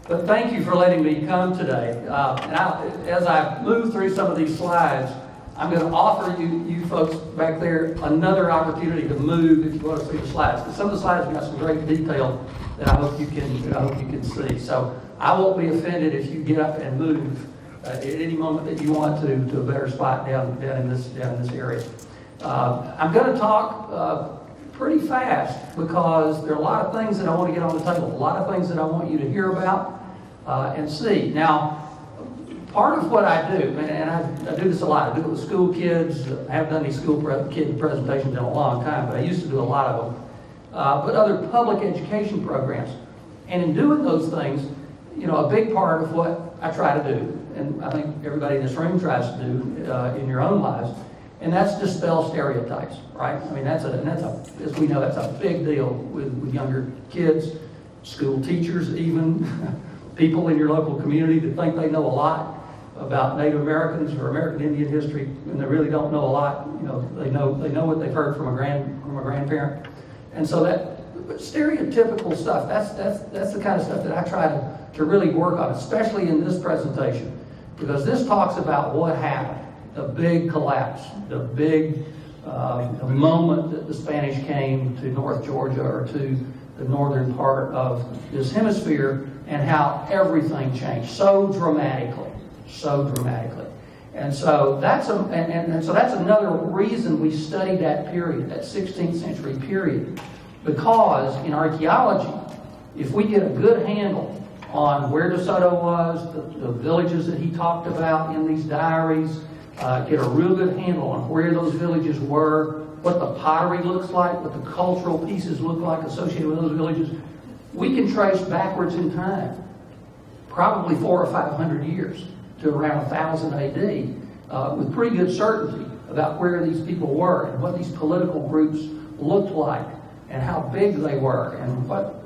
But thank you for letting me come today. As I move through some of these slides, I'm going to offer you folks back there another opportunity to move if you want to see the slides. Because some of the slides have got some great detail that I hope you can see. So I won't be offended if you get up and move at any moment that you want to a better spot down in this area. I'm going to talk pretty fast because there are a lot of things that I want to get on the table, a lot of things that I want you to hear about and see. Now, part of what I do, and I do this a lot, I do it with school kids. I haven't done any school kid presentations in a long time, but I used to do a lot of them. But other public education programs. And in doing those things, you know, a big part of what I try to do, and I think everybody in this room tries to do in your own lives, and that's dispel stereotypes, right? I mean, as we know, that's a big deal with younger kids, school teachers even, people in your local community that think they know a lot about Native Americans or American Indian history, and they really don't know a lot. You know, they know what they've heard from a grandparent, and so that stereotypical stuff. That's the kind of stuff that I try to really work on, especially in this presentation, because this talks about what happened, the big collapse, the big the moment that the Spanish came to North Georgia or to the northern part of this hemisphere, and how everything changed so dramatically. And so that's another reason we study that period, that 16th century period, because in archaeology, if we get a good handle on where DeSoto was, the villages that he talked about in these diaries, get a real good handle on where those villages were, what the pottery looks like, what the cultural pieces look like associated with those villages, we can trace backwards in time, probably 400 or 500 years to around 1000 AD, with pretty good certainty about where these people were and what these political groups looked like and how big they were and what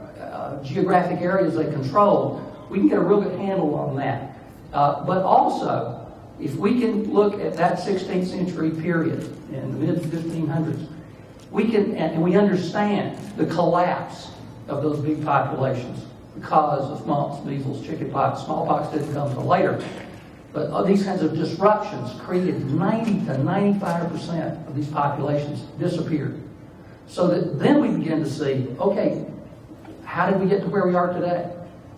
geographic areas they controlled. We can get a real good handle on that. But also, if we can look at that 16th century period in the mid-1500s, we understand the collapse of those big populations because of mumps, measles, chickenpox. Smallpox didn't come until later. But these kinds of disruptions created 90 to 95% of these populations disappeared. So that then we begin to see, okay, how did we get to where we are today?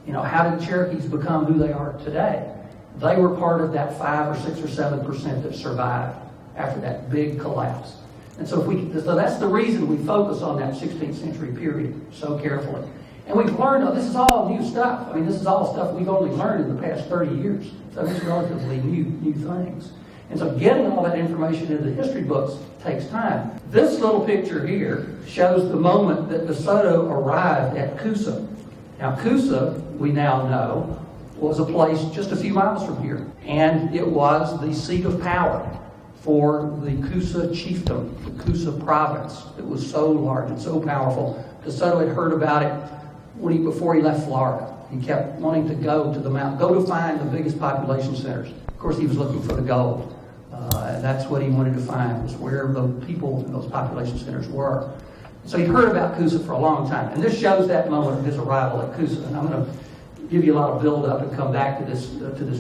You know, how did Cherokees become who they are today? They were part of that 5 or 6 or 7% that survived after that big collapse. And so that's the reason we focus on that 16th century period so carefully. And we've learned, this is all new stuff. I mean, this is all stuff we've only learned in the past 30 years. So it's relatively new things. And so getting all that information into the history books takes time. This little picture here shows the moment that DeSoto arrived at Kusa. Now, Kusa, we now know, was a place just a few miles from here. And it was the seat of power for the Kusa chiefdom, the Kusa province. It was so large and so powerful. DeSoto had heard about it before he left Florida. He kept wanting to go to the mountain, go to find the biggest population centers. Of course, he was looking for the gold. And that's what he wanted to find, was where the people in those population centers were. So he heard about Kusa for a long time. And this shows that moment of his arrival at Kusa. And I'm going to give you a lot of build-up and come back to this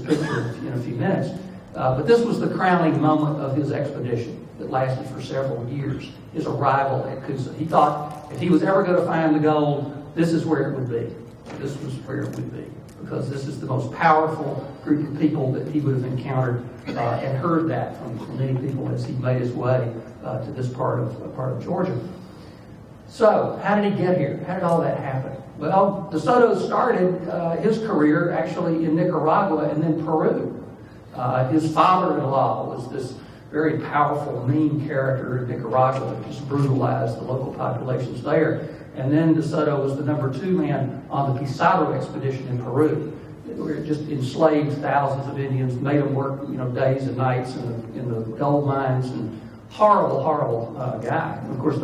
picture in a few minutes. But this was the crowning moment of his expedition that lasted for several years, his arrival at Kusa. He thought if he was ever going to find the gold, this is where it would be. This was where it would be, because this is the most powerful group of people that he would have encountered, and heard that from many people as he made his way to this part of Georgia. So, how did he get here? How did all that happen? Well, DeSoto started his career actually in Nicaragua and then Peru. His father-in-law was this very powerful, mean character in Nicaragua that just brutalized the local populations there. And then DeSoto was the number 2 man on the Pizarro expedition in Peru. It just enslaved thousands of Indians, made them work, days and nights in the gold mines, and horrible guy. And of course,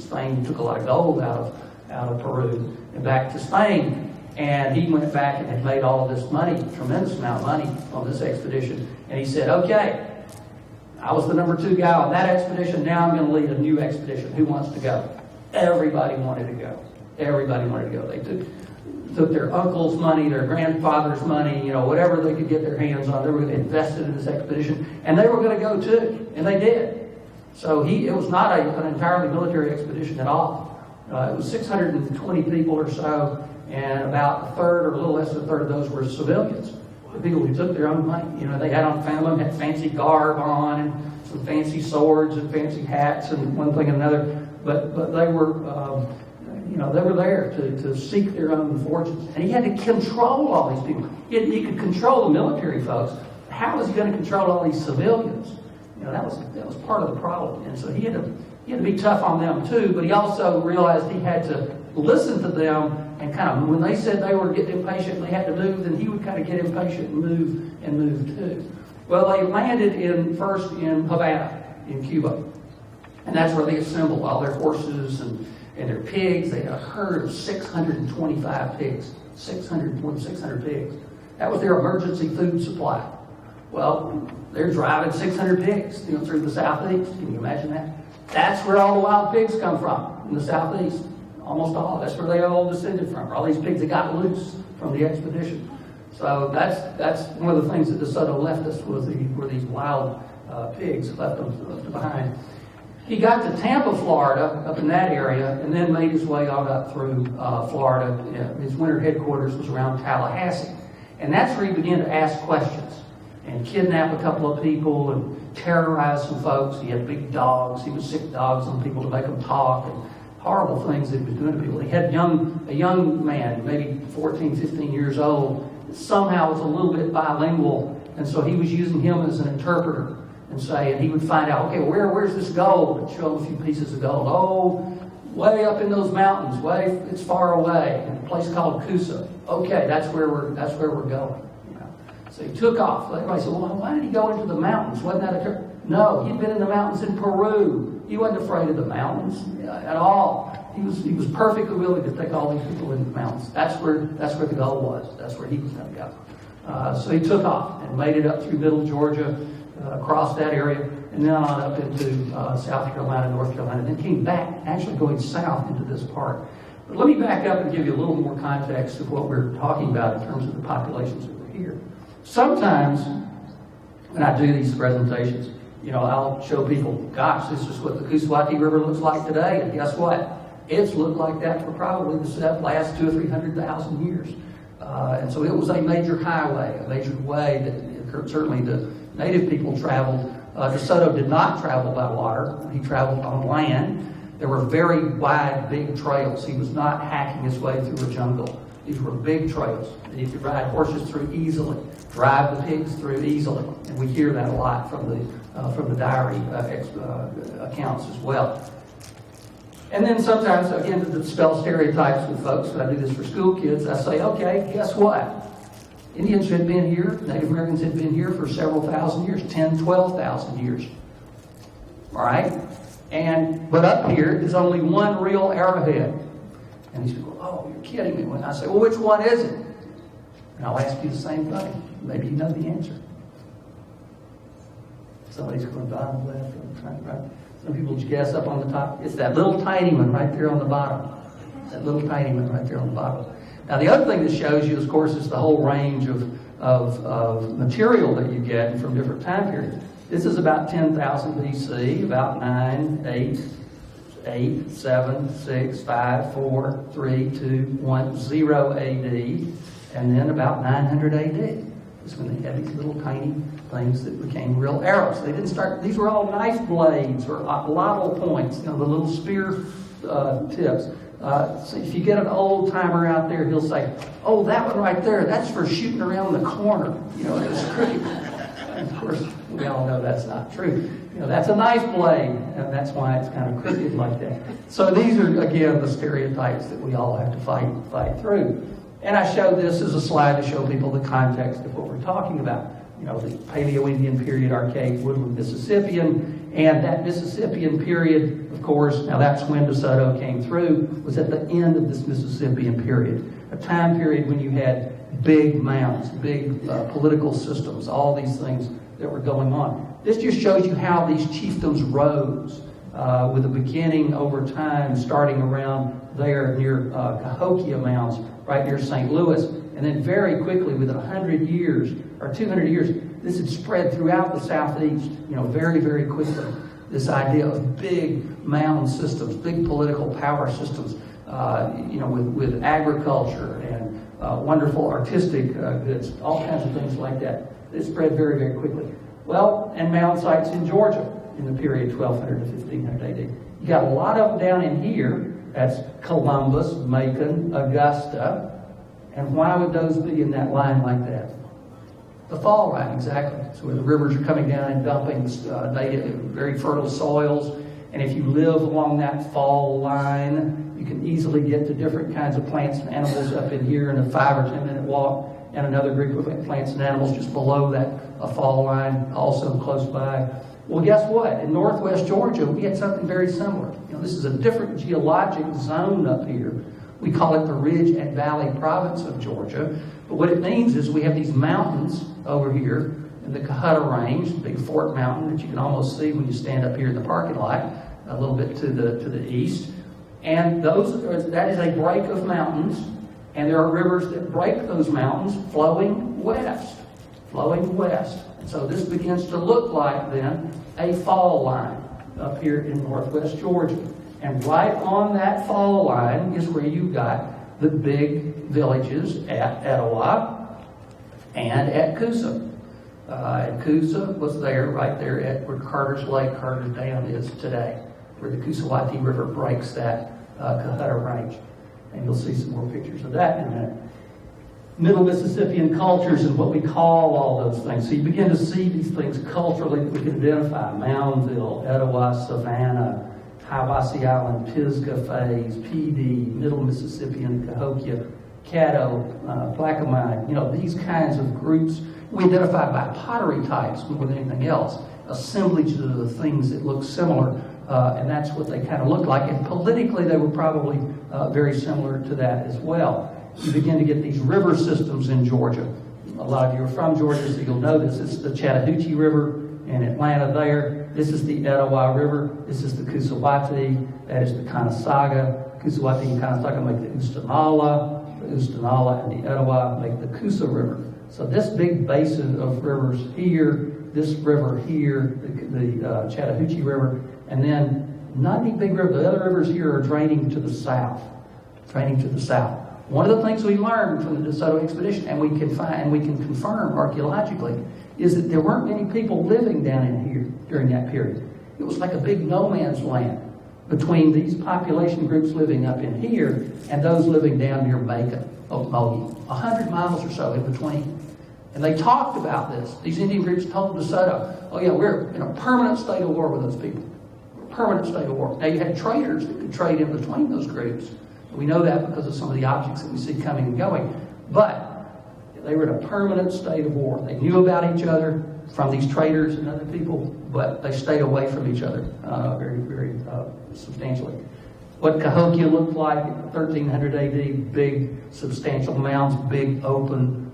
Spain took a lot of gold out of Peru and back to Spain. And he went back and had made all of this money, tremendous amount of money on this expedition. And he said, okay, I was the number 2 guy on that expedition. Now I'm going to lead a new expedition. Who wants to go? Everybody wanted to go. They took took their uncle's money, their grandfather's money, you know, whatever they could get their hands on. They were invested in this expedition, and they were going to go too, and they did. So it was not an entirely military expedition at all. It was 620 people or so, and about a third or a little less than a third of those were civilians. The people who took their own money. You know, they had on family, had fancy garb on, and some fancy swords and fancy hats and one thing and another. But they were, you know, they were there to seek their own fortunes. And he had to control all these people. He could control the military folks. How was he going to control all these civilians? You know, that was part of the problem. And so he had to be tough on them too. But he also realized he had to listen to them. And kind of, when they said they were getting impatient and they had to move, then he would kind of get impatient and move too. Well, they landed first in Havana, in Cuba. And that's where they assembled all their horses and their pigs. They had a herd of 625 pigs. 600 pigs. That was their emergency food supply. Well, they're driving 600 pigs, you know, through the southeast. Can you imagine that? That's where all the wild pigs come from, in the southeast. Almost all. That's where they all descended from. All these pigs that got loose from the expedition. So that's one of the things that DeSoto left us were these wild pigs left them behind. He got to Tampa, Florida, up in that area, and then made his way on up through Florida. His winter headquarters was around Tallahassee. And that's where he began to ask questions and kidnap a couple of people and terrorize some folks. He had big dogs. He would sick dogs on people to make them talk. And horrible things that he was doing to people. He had a young man, maybe 14, 15 years old, that somehow was a little bit bilingual, and so he was using him as an interpreter and he would find out, okay, where's this gold? And show him a few pieces of gold. Oh, way up in those mountains, it's far away, in a place called Kusa. Okay, that's where we're going. You know? So he took off. Everybody said, well, why did he go into the mountains? Wasn't that a trip? No, he'd been in the mountains in Peru. He wasn't afraid of the mountains at all. He was perfectly willing to take all these people into the mountains. That's where the goal was. That's where he was going to go. So he took off and made it up through middle Georgia, across that area, and then on up into South Carolina, North Carolina, and then came back, actually going south into this part. But let me back up and give you a little more context of what we're talking about in terms of the populations that were here. Sometimes when I do these presentations, you know, I'll show people, gosh, this is what the Coosawattee River looks like today, and guess what? It's looked like that for probably the last 200,000 or 300,000 years. And so it was a major highway, a major way that certainly the native people traveled. DeSoto did not travel by water. He traveled on land. There were very wide, big trails. He was not hacking his way through a jungle. These were big trails that he could ride horses through easily, drive the pigs through easily. And we hear that a lot from the diary accounts as well. And then sometimes, again, to dispel stereotypes with folks, when I do this for school kids, I say, okay, guess what? Indians had been here, Native Americans had been here for several thousand years, 10, 12,000 years. All right? But up here is only one real arrowhead. And these people, oh, you're kidding me. When I say, well, which one is it? And I'll ask you the same thing. Maybe you know the answer. Somebody's going to die on the left or the right. Some people just guess up on the top. It's that little tiny one right there on the bottom. That little tiny one right there on the bottom. Now, the other thing that shows you, of course, is the whole range of material that you get from different time periods. This is about 10,000 BC, about 9, 8, 7, 6, 5, 4, 3, 2, 1, 0 AD, and then about 900 AD. Is when they had these little tiny things that became real arrows. They didn't start, these were all knife blades or lateral points, you know, the little spear tips. So if you get an old timer out there, he'll say, oh, that one right there, that's for shooting around the corner. You know, it's crooked. And of course, we all know that's not true. You know, that's a knife blade, and that's why it's kind of crooked like that. So these are, again, the stereotypes that we all have to fight through. And I show this as a slide to show people the context of what we're talking about. You know, the Paleo-Indian period, Archaic, Woodland, Mississippian, and that Mississippian period, of course, now that's when DeSoto came through, was at the end of this Mississippian period, a time period when you had big mounds, big political systems, all these things that were going on. This just shows you how these chiefdoms rose, with a beginning over time, starting around there near Cahokia Mounds, right near St. Louis. And then very quickly, within 100 years or 200 years, this had spread throughout the southeast, very, very quickly. This idea of big mound systems, big political power systems, with agriculture and wonderful artistic goods, all kinds of things like that. It spread very, very quickly. Well, and mound sites in Georgia in the period 1200 to 1500 AD. You got a lot of them down in here. That's Columbus, Macon, Augusta. And why would those be in that line like that? The fall line, exactly. So where the rivers are coming down and dumping native, very fertile soils. And if you live along that fall line, you can easily get to different kinds of plants and animals up in here in a 5 or 10 minute walk, and another group of plants and animals just below that fall line, also close by. Well, guess what? In northwest Georgia, we had something very similar. This is a different geologic zone up here. We call it the Ridge and Valley Province of Georgia. But what it means is we have these mountains over here in the Cohutta Range, the big Fort Mountain that you can almost see when you stand up here in the parking lot, a little bit to the east. And that is a break of mountains, and there are rivers that break those mountains flowing west. And so this begins to look like then a fall line up here in northwest Georgia. And right on that fall line is where you got the big villages at Etowah and at Kusa. And Kusa was there, right there at where Carter's Lake, Carter's Dam is today, where the Coosawattee River breaks that Cohutta Range. And you'll see some more pictures of that in a minute. Middle Mississippian cultures and what we call all those things. So you begin to see these things culturally that we can identify. Moundville, Etowah, Savannah, Hiawassee Island, Pisgah Phase, PD, Middle Mississippian, Cahokia, Caddo, Plaquemine, these kinds of groups we identify by pottery types more than anything else, assemblages of the things that look similar, and that's what they kind of look like. And politically, they were probably very similar to that as well. You begin to get these river systems in Georgia. A lot of you are from Georgia, so you'll know this. This is the Chattahoochee River in Atlanta there. This is the Etowah River. This is the Coosawattee. That is the Conasauga. Coosawattee and Conasauga make the Oostanala. The Oostanala and the Etowah make the Kusa River. So this big basin of rivers here, this river here, the Chattahoochee River, and then not any big river. The other rivers here are draining to the south. One of the things we learned from the DeSoto expedition, and we can confirm archaeologically, is that there weren't many people living down in here during that period. It was like a big no man's land between these population groups living up in here and those living down near Macon, Okmulgee, 100 miles or so in between. And they talked about this. These Indian groups told DeSoto, oh yeah, we're in a permanent state of war with those people. Permanent state of war. Now you had traders that could trade in between those groups. We know that because of some of the objects that we see coming and going. But they were in a permanent state of war. They knew about each other from these traders and other people, but they stayed away from each other very, very substantially. What Cahokia looked like in 1300 AD, big substantial mounds, big open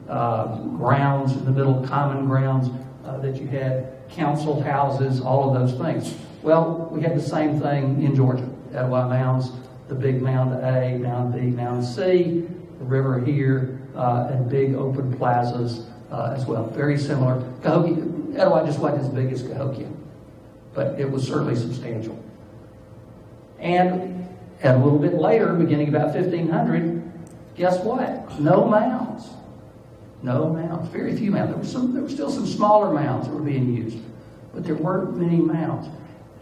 grounds in the middle, common grounds that you had, council houses, all of those things. Well, we had the same thing in Georgia. Etowah mounds, the big mound A, mound B, mound C, the river here, and big open plazas as well. Very similar. Cahokia, Etowah just wasn't as big as Cahokia, but it was certainly substantial. And a little bit later, beginning about 1500, guess what? No mounds. No mounds. Very few mounds. There were still some smaller mounds that were being used, but there weren't many mounds.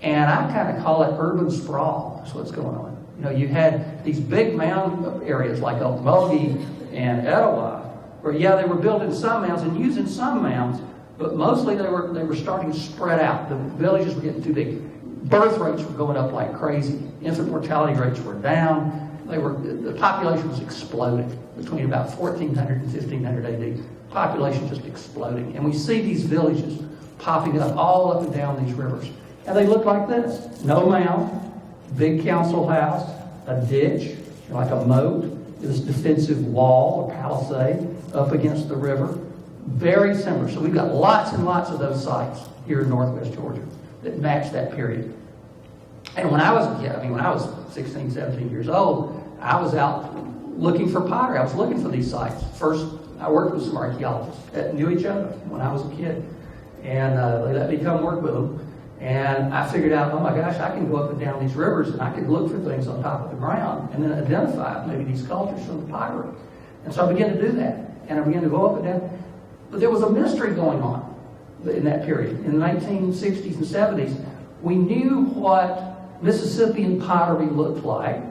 And I kind of call it urban sprawl. That's what's going on. You had these big mound areas like Okmulgee and Etowah, where they were building some mounds and using some mounds, but mostly they were starting to spread out. The villages were getting too big. Birth rates were going up like crazy. Infant mortality rates were down. The population was exploding between about 1400 and 1500 AD. Population just exploding. And we see these villages popping up all up and down these rivers. And they look like this. No mound, big council house, a ditch, like a moat, this defensive wall or palisade up against the river. Very similar. So we've got lots and lots of those sites here in northwest Georgia that match that period. And when I was a kid, when I was 16, 17 years old, I was out looking for pottery. I was looking for these sites. First, I worked with some archaeologists that knew each other when I was a kid. And they let me come work with them. And I figured out, oh my gosh, I can go up and down these rivers and I could look for things on top of the ground and then identify maybe these sculptures from the pottery. And so I began to do that. And I began to go up and down. But there was a mystery going on in that period. In the 1960s and 70s, we knew what Mississippian pottery looked like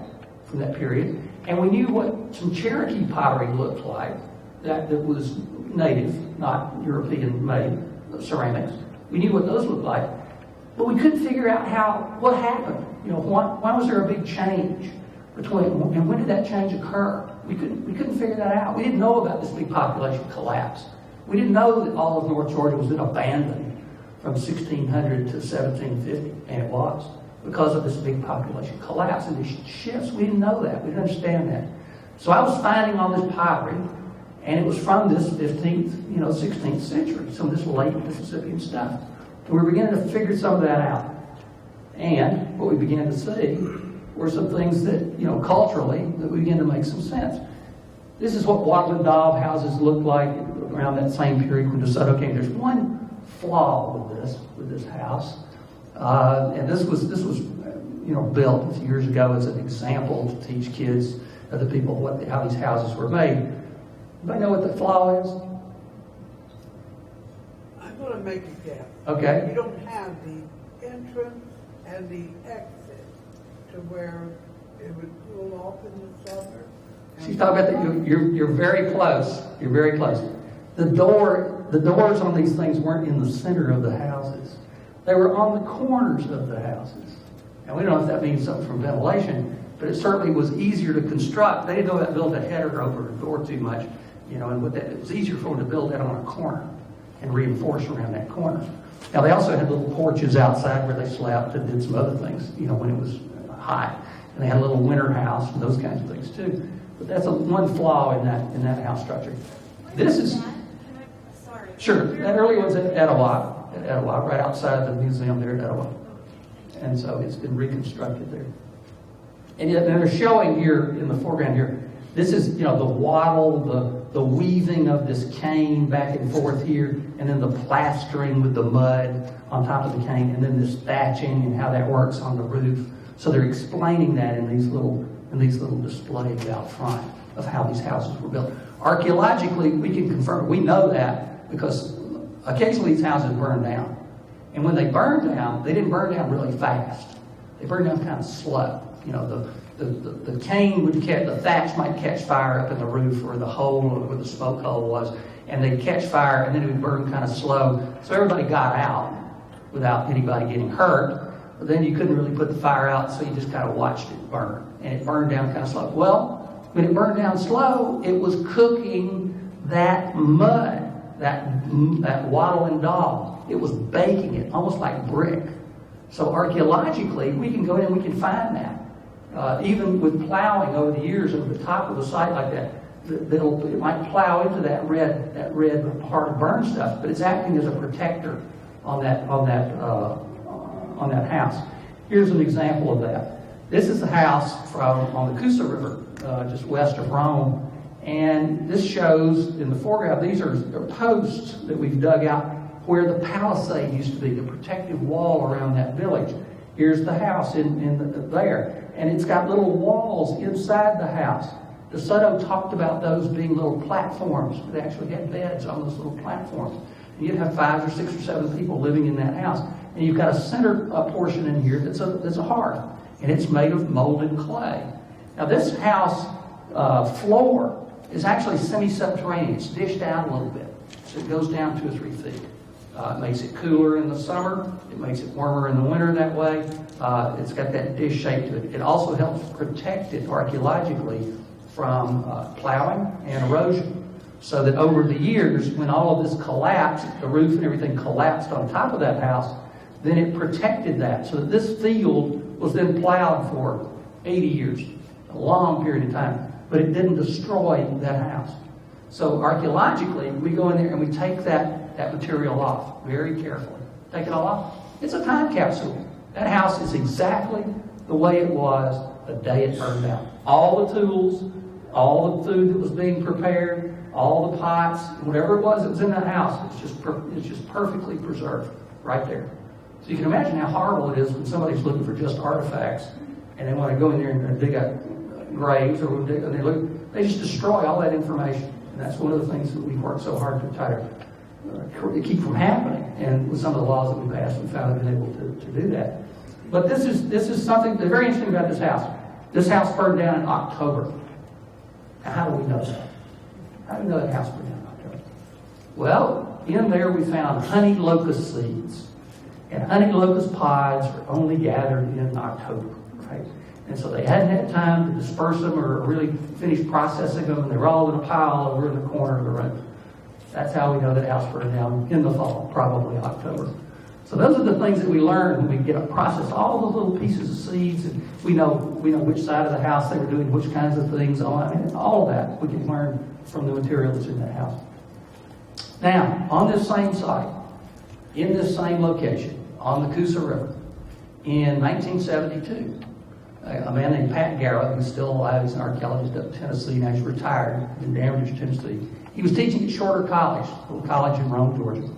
from that period. And we knew what some Cherokee pottery looked like that was native, not European-made ceramics. We knew what those looked like. But we couldn't figure out what happened. Why was there a big change between, and when did that change occur? We couldn't figure that out. We didn't know about this big population collapse. We didn't know that all of North Georgia was then abandoned from 1600 to 1750, and it was, because of this big population collapse and these shifts. We didn't know that. We didn't understand that. So I was finding all this pottery, and it was from this 15th, 16th century, some of this late Mississippian stuff. And we were beginning to figure some of that out. And what we began to see were some things that, culturally, that we began to make some sense. This is what wattle and daub houses looked like around that same period when DeSoto came. There's one flaw with this house. And this was built a few years ago as an example to teach kids, other people, how these houses were made. Anybody know what the flaw is? I'm going to make a guess. Okay. You don't have the entrance and the exit to where it would cool off in the summer. She's talking about that. You're very close. You're very close. The doors on these things weren't in the center of the houses. They were on the corners of the houses. And we don't know if that means something from ventilation, but it certainly was easier to construct. They didn't know how to build a header over a door too much, and it was easier for them to build that on a corner and reinforce around that corner. Now, they also had little porches outside where they slept and did some other things, when it was hot. And they had a little winter house and those kinds of things too. But that's one flaw in that house structure. This is... Sorry. Sure. That early one's at Etowah, right outside the museum there at Etowah. And so it's been reconstructed there. And yet they're showing here in the foreground here, this is, the wattle, the weaving of this cane back and forth here, and then the plastering with the mud on top of the cane, and then this thatching and how that works on the roof. So they're explaining that in these little displays out front of how these houses were built. Archaeologically, we can confirm, we know that because occasionally these houses burn down. And when they burn down, they didn't burn down really fast. They burned down kind of slow. The cane would the thatch might catch fire up in the roof or the hole or where the smoke hole was, and they'd catch fire and then it would burn kind of slow. So everybody got out without anybody getting hurt. But then you couldn't really put the fire out, so you just kind of watched it burn. And it burned down kind of slow. Well, when it burned down slow, it was cooking that mud, that wattle and daub. It was baking it, almost like brick. So archaeologically, we can go in and we can find that. Even with plowing over the years over the top of a site like that, it might plow into that red hard burn stuff, but it's acting as a protector on that house. Here's an example of that. This is the house on the Kusa River, just west of Rome, and this shows in the foreground. These are posts that we've dug out where the palisade used to be, the protective wall around that village. Here's the house there, and it's got little walls inside the house. DeSoto talked about those being little platforms. They actually had beds on those little platforms. And you'd have 5 or 6 or 7 people living in that house. And you've got a center portion in here that's a hearth, and it's made of molded clay. Now this house floor is actually semi-subterranean. It's dished out a little bit, so it goes down 2 or 3 feet. It makes it cooler in the summer. It makes it warmer in the winter that way. It's got that dish shape to it. It also helps protect it archaeologically from plowing and erosion. So that over the years, when all of this collapsed, the roof and everything collapsed on top of that house, then it protected that. So that this field was then plowed for 80 years, a long period of time. But it didn't destroy that house. So archaeologically, we go in there and we take that material off very carefully. Take it all off. It's a time capsule. That house is exactly the way it was the day it burned down. All the tools, all the food that was being prepared, all the pots, whatever it was that was in that house, it's just perfectly preserved right there. So you can imagine how horrible it is when somebody's looking for just artifacts and they want to go in there and dig up graves, or they just destroy all that information. And that's one of the things that we've worked so hard to try to keep from happening. And with some of the laws that we passed, we found we've been able to do that. But this is something that's very interesting about this house. This house burned down in October. Now, how do we know that? How do we know that house burned down in October? Well, in there we found honey locust seeds. And honey locust pods are only gathered in October, right? And so they hadn't had time to disperse them or really finish processing them, and they were all in a pile over in the corner of the room. That's how we know that house burned down in the fall, probably October. So those are the things that we learn when we get to process all those little pieces of seeds, and we know which side of the house they were doing which kinds of things on. I mean, all of that we can learn from the material that's in that house. Now, on this same site, in this same location, on the Kusa River, in 1972, a man named Pat Garrett, who's still alive, he's an archaeologist up in Tennessee, now he's retired in Danvers, Tennessee. He was teaching at Shorter College, a little college in Rome, Georgia.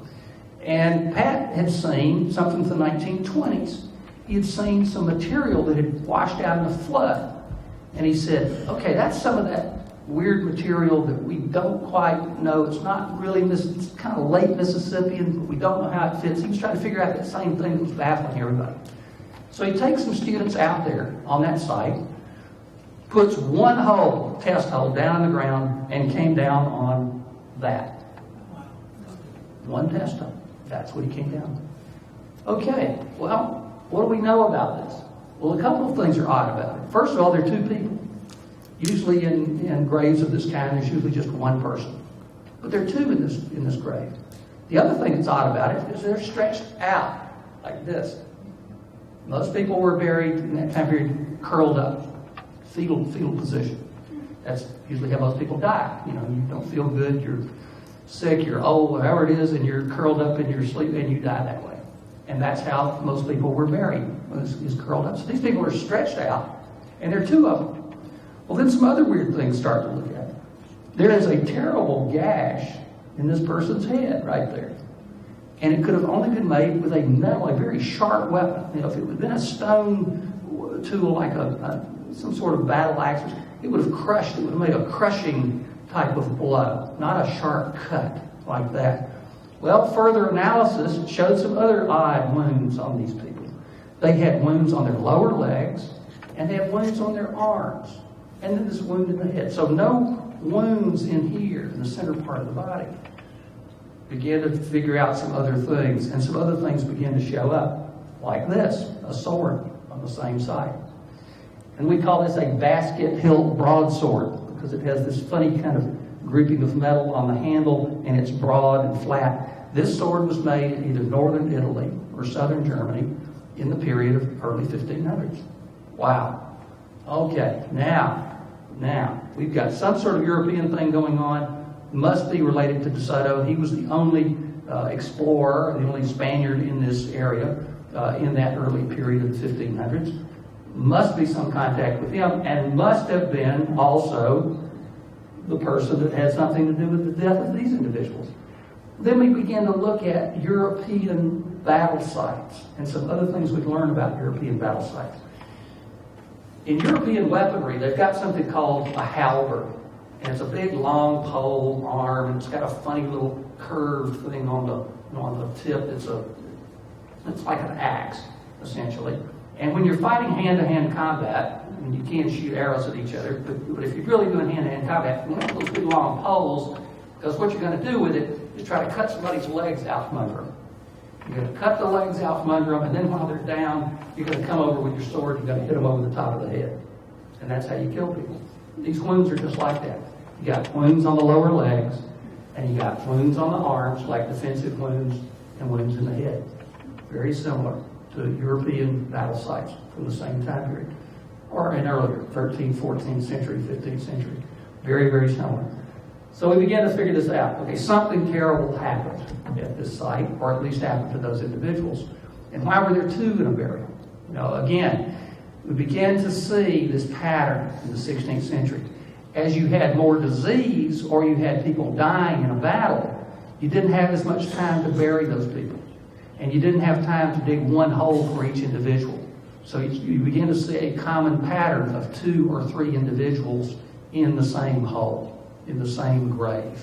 And Pat had seen something from the 1920s. He had seen some material that had washed out in the flood. And he said, okay, that's some of that weird material that we don't quite know. It's not really, it's kind of late Mississippian, but we don't know how it fits. He was trying to figure out that same thing that was baffling everybody. So he takes some students out there on that site, puts one hole, test hole, down in the ground, and came down on that. One test hole. That's what he came down. Okay, well, what do we know about this? Well, a couple of things are odd about it. First of all, there are two people. Usually in graves of this kind, there's usually just one person. But there are two in this grave. The other thing that's odd about it is they're stretched out like this. Most people were buried in that time period curled up, fetal position. That's usually how most people die. You don't feel good, you're sick, you're old, whatever it is, and you're curled up in your sleep and you die that way. And that's how most people were buried, is curled up. So these people are stretched out, and there are two of them. Well, then some other weird things start to look at. There is a terrible gash in this person's head right there. And it could have only been made with a metal, a very sharp weapon. If it had been a stone tool like some sort of battle axe, it would have crushed, it would have made a crushing type of blow, not a sharp cut like that. Well, further analysis showed some other odd wounds on these people. They had wounds on their lower legs, and they had wounds on their arms, and then this wound in the head. So no wounds in here, in the center part of the body. Began to figure out some other things, and some other things began to show up, like this, a sword on the same side. And we call this a basket hilt broadsword, because it has this funny kind of grouping of metal on the handle, and it's broad and flat. This sword was made in either northern Italy or southern Germany in the period of early 1500s. Wow. Okay, now, we've got some sort of European thing going on. Must be related to De Soto. He was the only explorer, the only Spaniard in this area in that early period of the 1500s. Must be some contact with him, and must have been also the person that had something to do with the death of these individuals. Then we began to look at European battle sites and some other things we learned about European battle sites. In European weaponry, they've got something called a halberd. And it's a big, long pole arm, and it's got a funny little curved thing on the tip. It's like an axe, essentially. And when you're fighting hand-to-hand combat, and you can't shoot arrows at each other, but if you're really doing hand-to-hand combat, you want those big, long poles, because what you're going to do with it is try to cut somebody's legs out from under them. You're going to cut the legs out from under them, and then while they're down, you're going to come over with your sword, you're going to hit them over the top of the head. And that's how you kill people. These wounds are just like that. You got wounds on the lower legs, and you got wounds on the arms, like defensive wounds, and wounds in the head. Very similar to European battle sites from the same time period, or in earlier, 13th, 14th century, 15th century. Very, very similar. So we began to figure this out. Okay, something terrible happened at this site, or at least happened to those individuals. And why were there two in a burial? Again, we began to see this pattern in the 16th century. as you had more disease or you had people dying in a battle, you didn't have as much time to bury those people. And you didn't have time to dig one hole for each individual. So you begin to see a common pattern of 2 or 3 individuals in the same hole, in the same grave.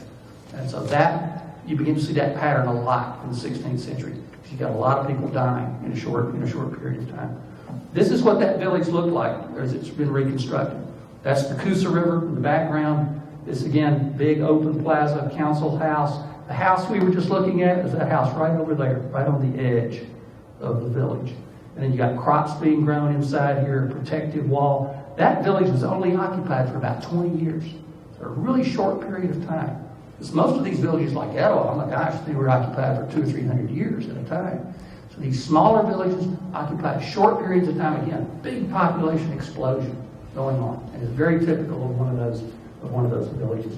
And so that, you begin to see that pattern a lot in the 16th century. You got a lot of people dying in a short period of time. This is what that village looked like as it's been reconstructed. That's the Kusa River in the background. This, again, big open plaza, council house. The house we were just looking at is that house right over there, right on the edge of the village. And then you got crops being grown inside here, a protective wall. That village was only occupied for about 20 years. So a really short period of time. Because most of these villages like Etowah, oh my gosh, they were occupied for 200 or 300 years at a time. So these smaller villages occupied short periods of time. Again, big population explosion going on. And it's very typical of one of those villages.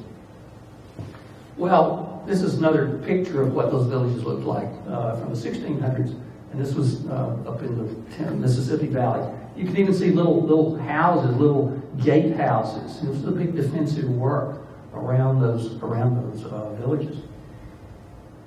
Well, this is another picture of what those villages looked like from the 1600s. And this was up in the Mississippi Valley. You can even see little houses, little gate houses. It was a big defensive work around those villages.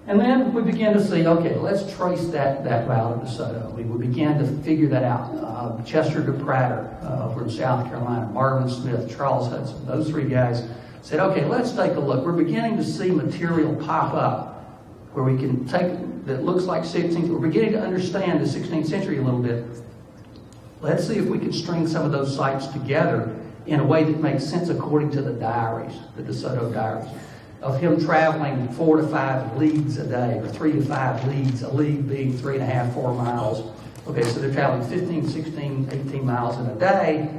And then we began to see, okay, let's trace that route of DeSoto. We began to figure that out. Chester DePratter from South Carolina, Marvin Smith, Charles Hudson, those 3 guys said, okay, let's take a look. We're beginning to see material pop up where we can take that looks like 16th. We're beginning to understand the 16th century a little bit. Let's see if we can string some of those sites together in a way that makes sense according to the diaries, the DeSoto diaries, of him traveling 4 to 5 leagues a day, or 3 to 5 leagues, a league being 3.5, 4 miles. Okay, so they're traveling 15, 16, 18 miles in a day.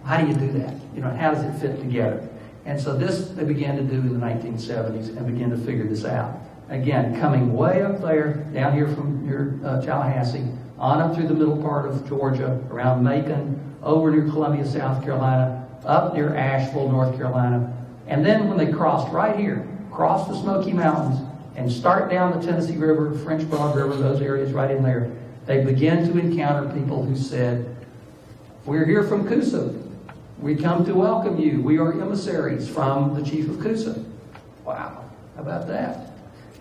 How do you do that? How does it fit together? And so this they began to do in the 1970s and began to figure this out. Again, coming way up there, down here from near Tallahassee, on up through the middle part of Georgia, around Macon, over near Columbia, South Carolina, up near Asheville, North Carolina. And then when they crossed right here, cross the Smoky Mountains, and start down the Tennessee River, French Broad River, those areas right in there, they began to encounter people who said, we're here from Kusa. We come to welcome you. We are emissaries from the chief of Kusa. Wow, how about that?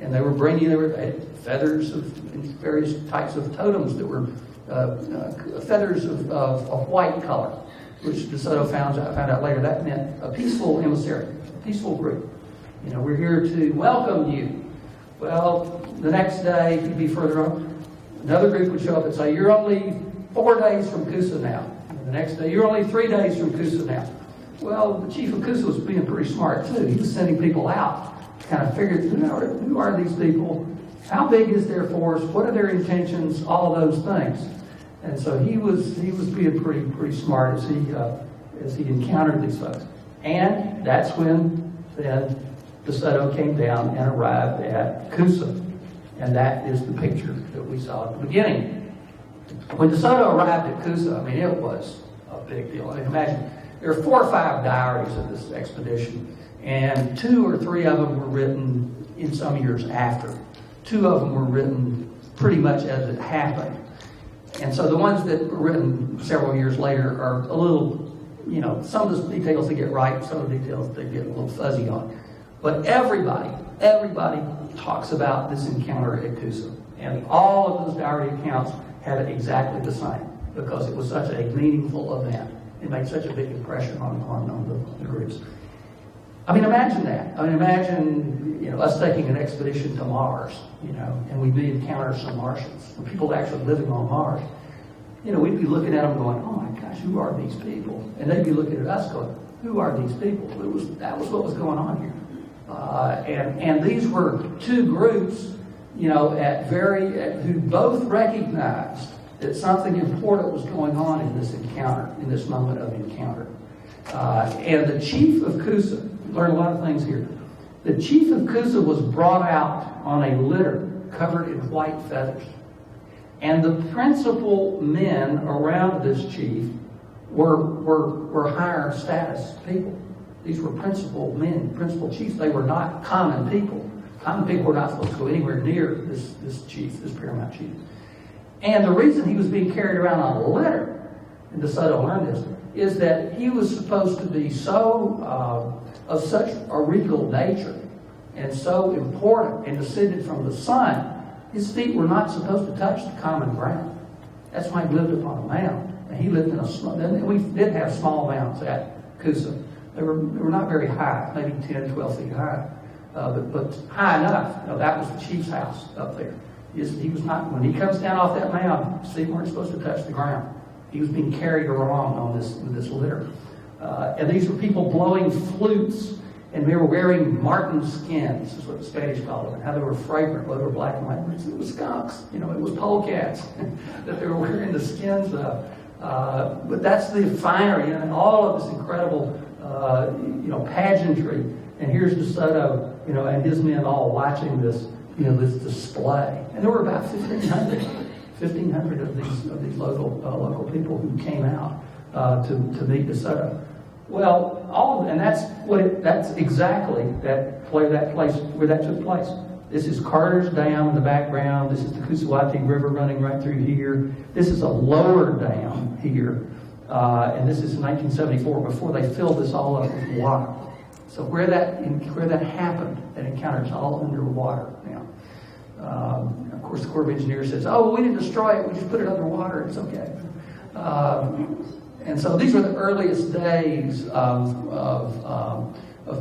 And they were bringing, they had feathers of various types of totems that were feathers of white color, which DeSoto found out later that meant a peaceful emissary, a peaceful group. We're here to welcome you. Well, the next day, if you'd be further on, another group would show up and say, you're only 4 days from Kusa now. And the next day, you're only 3 days from Kusa now. Well, the chief of Kusa was being pretty smart too. He was sending people out. Kind of figured, who are these people? How big is their force? What are their intentions? All those things. And so he was being pretty smart as he encountered these folks. And that's when then DeSoto came down and arrived at Kusa. And that is the picture that we saw at the beginning. When DeSoto arrived at Kusa, it was a big deal. Imagine, there are 4 or 5 diaries of this expedition. And 2 or 3 of them were written in some years after. 2 of them were written pretty much as it happened. And so the ones that were written several years later are a little, some of the details they get right, some of the details they get a little fuzzy on. But everybody talks about this encounter at Kusa. And all of those diary accounts have it exactly the same because it was such a meaningful event. It made such a big impression on the groups. Imagine that. Imagine, us taking an expedition to Mars, and we'd encounter some Martians, and people actually living on Mars. We'd be looking at them going, oh my gosh, who are these people? And they'd be looking at us going, who are these people? That was what was going on here. And these were 2 groups, who both recognized that something important was going on in this encounter, in this moment of encounter. And the chief of Kusa, learn a lot of things here. The chief of Kusa was brought out on a litter covered in white feathers. And the principal men around this chief were higher status people. These were principal men, principal chiefs. They were not common people. Common people were not supposed to go anywhere near this chief, this paramount chief. And the reason he was being carried around on a litter, and DeSoto learned this, is that he was supposed to be so of such a regal nature and so important and descended from the sun, his feet were not supposed to touch the common ground. That's why he lived upon a mound. And he lived in a small, we did have small mounds at Kusa. They were not very high, maybe 10, 12 feet high, but high enough. That was the chief's house up there. He was not, when he comes down off that mound, his feet weren't supposed to touch the ground. He was being carried along on this litter. And these were people blowing flutes, and they were wearing marten skins, is what the Spanish called them, and how they were fragrant, whether they were black and white. It was skunks, it was polecats that they were wearing the skins of. But that's the finery and all of this incredible, pageantry. And here's DeSoto, and his men all watching this, this display. And there were about 1,500 of these local people who came out to meet DeSoto. Well, that's exactly where that took place. This is Carter's Dam in the background. This is the Coosawattee River running right through here. This is a lower dam here, and this is in 1974 before they filled this all up with water. So where that happened, that encounter is all underwater now. Of course, the Corps of Engineers says, "Oh, we didn't destroy it. We just put it underwater. It's okay." And so these were the earliest days of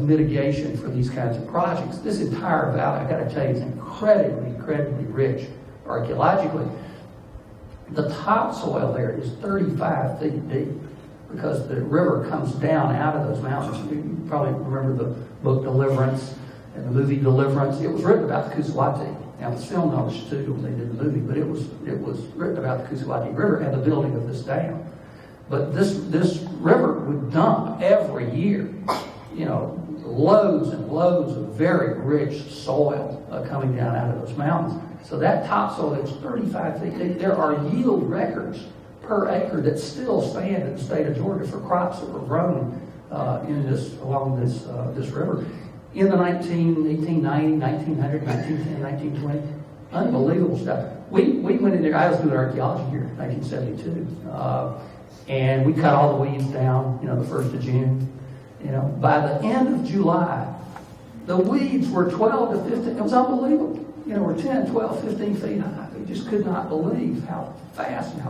mitigation for these kinds of projects. This entire valley, I've got to tell you, is incredibly rich archaeologically. The topsoil there is 35 feet deep because the river comes down out of those mountains. You probably remember the book Deliverance and the movie Deliverance. It was written about the Coosawattee. Now, it was filmed on the studio when they did the movie, but it was written about the Coosawattee River and the building of this dam. But this river would dump every year, loads and loads of very rich soil coming down out of those mountains. So that topsoil is 35 feet deep. There are yield records per acre that still stand in the state of Georgia for crops that were grown along this river in the 1890, 1900, 1910, 1920. Unbelievable stuff. We went in there. I was doing archaeology here in 1972. And we cut all the weeds down, the 1st of June. By the end of July, the weeds were 12 to 15. It was unbelievable. We're 10, 12, 15 feet high. We just could not believe how fast and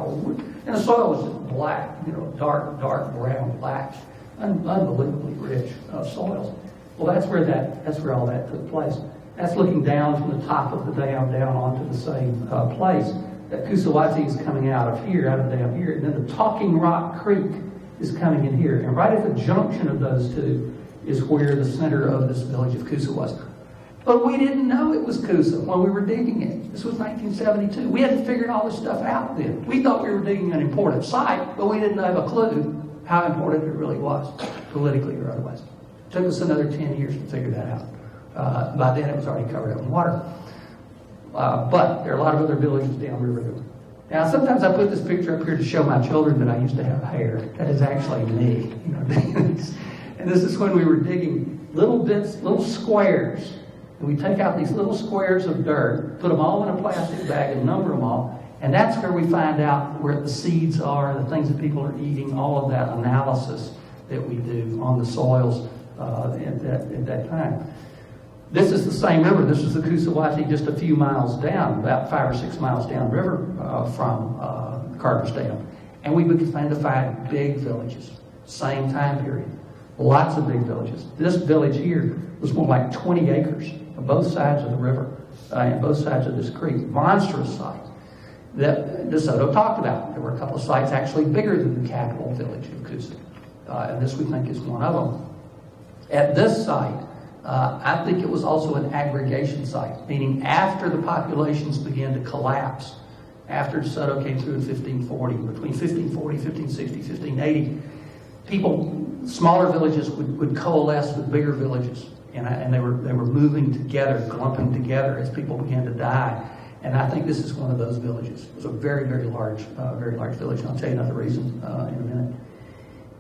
and the soil was just black, dark brown, black, unbelievably rich soils. Well, that's where all that took place. That's looking down from the top of the dam down onto the same place. That Coosawattee is coming out of the dam here, and then the Talking Rock Creek is coming in here. And right at the junction of those two is where the center of this village of Kusa was. But we didn't know it was Kusa when we were digging it. This was 1972. We hadn't figured all this stuff out then. We thought we were digging an important site, but we didn't have a clue how important it really was, politically or otherwise. It took us another 10 years to figure that out. By then it was already covered up in water. But there are a lot of other villages downriver. Now, sometimes I put this picture up here to show my children that I used to have hair. That is actually me. And this is when we were digging little squares. And we take out these little squares of dirt, put them all in a plastic bag and number them all. And that's where we find out where the seeds are, the things that people are eating, all of that analysis that we do on the soils at that time. This is the same river. This is the Coosawattee just a few miles down, about 5 or 6 miles downriver from Carter's Dam. And we began to find big villages, same time period. Lots of big villages. This village here was more like 20 acres on both sides of the river and both sides of this creek. Monstrous site that DeSoto talked about. There were a couple of sites actually bigger than the capital village of Kusa. And this we think is one of them. At this site, I think it was also an aggregation site, meaning after the populations began to collapse, after DeSoto came through in 1540, between 1540, 1560, 1580, smaller villages would coalesce with bigger villages, and they were moving together, clumping together as people began to die. And I think this is one of those villages. It was a very, very large village. And I'll tell you another reason in a minute.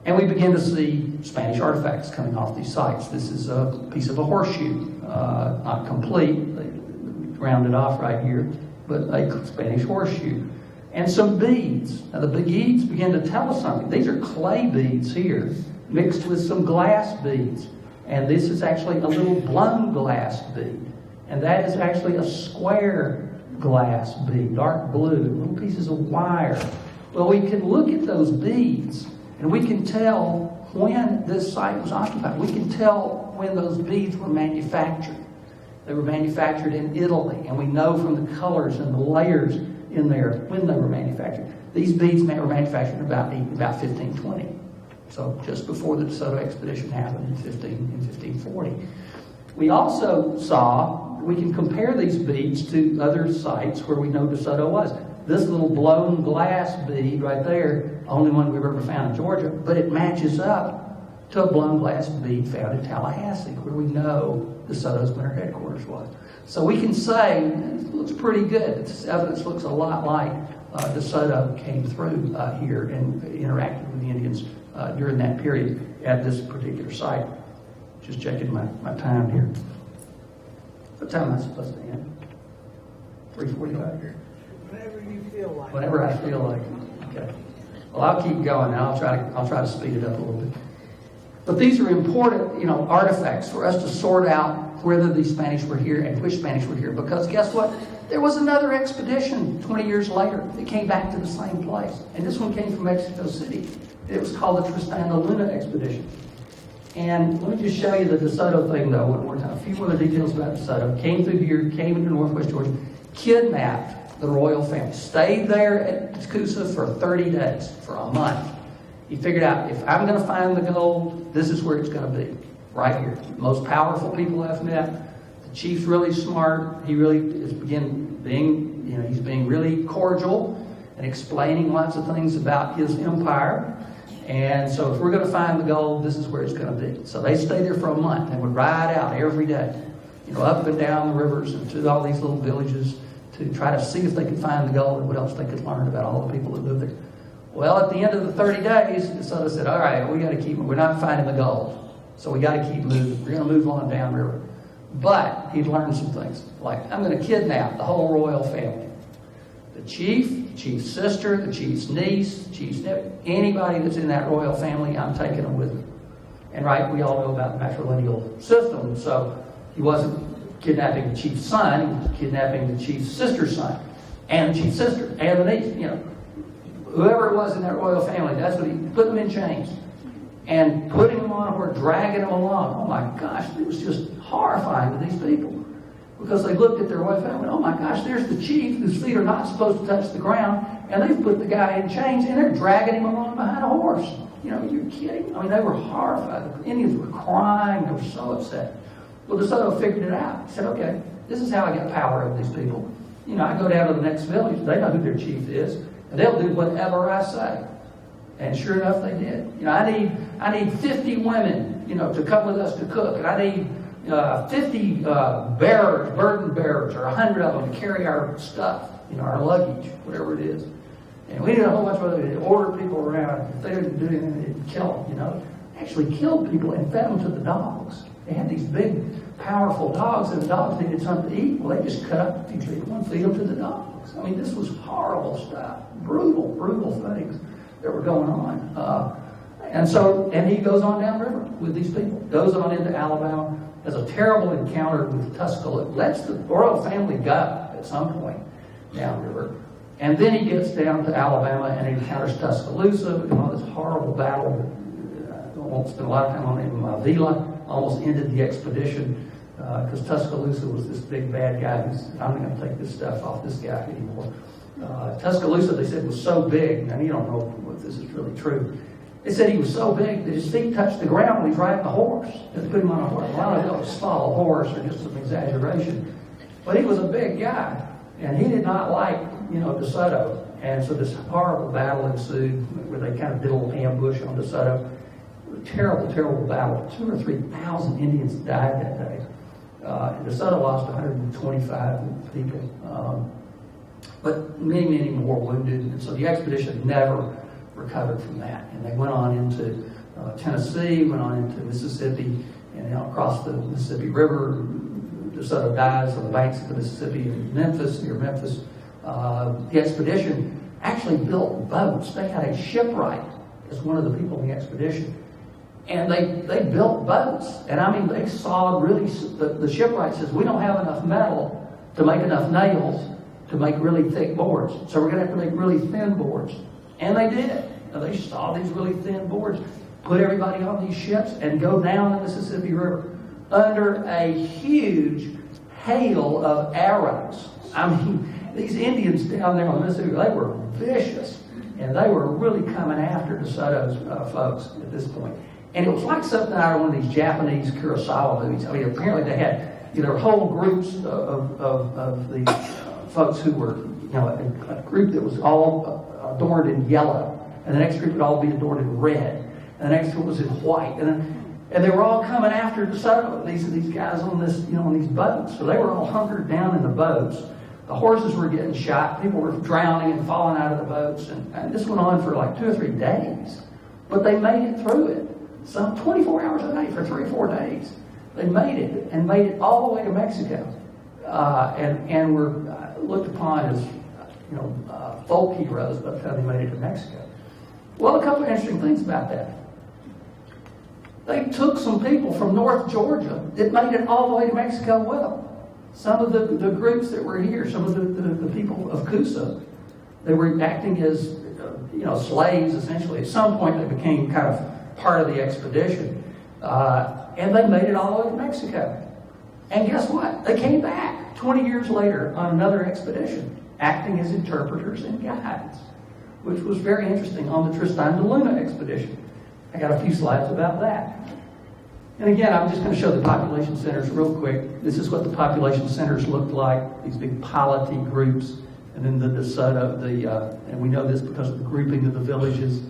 And we begin to see Spanish artifacts coming off these sites. This is a piece of a horseshoe, not complete. They rounded off right here, but a Spanish horseshoe. And some beads. Now the beads begin to tell us something. These are clay beads here, mixed with some glass beads. And this is actually a little blown glass bead. And that is actually a square glass bead, dark blue, little pieces of wire. Well, we can look at those beads and we can tell when this site was occupied. We can tell when those beads were manufactured. They were manufactured in Italy, and we know from the colors and the layers in there when they were manufactured. These beads were manufactured about 1520. So just before the DeSoto expedition happened in 1540. We also saw, we can compare these beads to other sites where we know DeSoto was. This little blown glass bead right there, only one we've ever found in Georgia, but it matches up to a blown glass bead found in Tallahassee, where we know DeSoto's winter headquarters was. So we can say, it looks pretty good. This evidence looks a lot like DeSoto came through here and interacted with the Indians during that period at this particular site. Just checking my time here. What time am I supposed to end? 3:45 here. Whenever you feel like. Whenever I feel like it. Okay. Well, I'll keep going now. I'll try to speed it up a little bit. But these are important, artifacts for us to sort out whether the Spanish were here and which Spanish were here. Because guess what? There was another expedition 20 years later that came back to the same place. And this one came from Mexico City. It was called the Tristan da Luna expedition. And let me just show you the DeSoto thing, though, one more time. A few more details about DeSoto. Came through here, came into northwest Georgia, kidnapped the royal family, stayed there at Kusa for 30 days, for a month. He figured out, if I'm going to find the gold, this is where it's going to be, right here. Most powerful people I've met. The chief's really smart. He really is he's being really cordial and explaining lots of things about his empire. And so if we're going to find the gold, this is where it's going to be. So they stayed there for a month and would ride out every day, up and down the rivers and to all these little villages to try to see if they could find the gold and what else they could learn about all the people that lived there. Well, at the end of the 30 days, DeSoto said, all right, we're not finding the gold. So we got to keep moving. We're going to move on downriver. But he'd learned some things. Like, I'm going to kidnap the whole royal family. The chief's sister, the chief's niece, the chief's nephew, anybody that's in that royal family, I'm taking them with me. And we all know about the matrilineal system. So he wasn't kidnapping the chief's son, he was kidnapping the chief's sister's son, and the chief's sister, and the niece, Whoever it was in that royal family, that's what he put them in chains and putting them on a horse, dragging them along. Oh my gosh, it was just horrifying to these people because they looked at their royal family. Oh my gosh, there's the chief whose feet are not supposed to touch the ground, and they've put the guy in chains and they're dragging him along behind a horse. You're kidding? I mean, they were horrified. The Indians were crying. They were so upset. Well, DeSoto figured it out. He said, okay, this is how I get power over these people. I go down to the next village. They know who their chief is. And they'll do whatever I say. And sure enough, they did. I need 50 women, to come with us to cook. And I need 50 burden bearers, or 100 of them to carry our stuff, our luggage, whatever it is. And we did a whole bunch of other, order people around. If they didn't do anything, they'd kill them, Actually killed people and fed them to the dogs. They had these big, powerful dogs, and the dogs needed something to eat. Well, they just cut up a few people and feed them to the dogs. I mean, this was horrible stuff. Brutal things that were going on. And he goes on downriver with these people. Goes on into Alabama. Has a terrible encounter with Tuscaloosa. Lets the royal family go at some point downriver. And then he gets down to Alabama and encounters Tuscaloosa. This horrible battle. I won't spend a lot of time on it. Avila almost ended the expedition because Tuscaloosa was this big bad guy who's, I'm not going to take this stuff off this guy anymore. Tuscaloosa, they said, was so big, and you don't know if this is really true. They said he was so big that his feet touched the ground when he's riding a horse. They put him on a horse. Well, I don't know if it was a small horse or just some exaggeration. But he was a big guy, and he did not like, DeSoto. And so this horrible battle ensued where they kind of did a little ambush on DeSoto. Terrible battle. 2,000 or 3,000 Indians died that day. And DeSoto lost 125 people. But many more wounded. And so the expedition never recovered from that. And they went on into Tennessee, went on into Mississippi, and across the Mississippi River. DeSoto dies on the banks of the Mississippi in Memphis, near Memphis. The expedition actually built boats. They had a shipwright as one of the people in the expedition. And they built boats. And I mean, they saw really, the shipwright says, we don't have enough metal to make enough nails to make really thick boards. So we're going to have to make really thin boards. And they did. And they saw these really thin boards, put everybody on these ships, and go down the Mississippi River under a huge hail of arrows. I mean, these Indians down there on the Mississippi, they were vicious. And they were really coming after DeSoto's folks at this point. And it was like something out of one of these Japanese Kurosawa movies. I mean, apparently they had, whole groups of the folks who were, a group that was all adorned in yellow, and the next group would all be adorned in red, and the next group was in white, and they were all coming after DeSoto. These guys on this, on these boats. So they were all hunkered down in the boats. The horses were getting shot. People were drowning and falling out of the boats, and this went on for like 2 or 3 days. But they made it through it. Some 24 hours a day for 3 or 4 days. They made it, and made it all the way to Mexico. And were looked upon as, folk heroes by the time they made it to Mexico. Well, a couple of interesting things about that. They took some people from North Georgia that made it all the way to Mexico with them. Some of the groups that were here, some of the people of Kusa, they were acting as, slaves, essentially. At some point, they became kind of part of the expedition. And they made it all the way to Mexico. And guess what? They came back 20 years later on another expedition, acting as interpreters and guides, which was very interesting on the Tristan da Luna expedition. I got a few slides about that. And again, I'm just going to show the population centers real quick. This is what the population centers looked like, these big polity groups, and then the DeSoto, and we know this because of the grouping of the villages.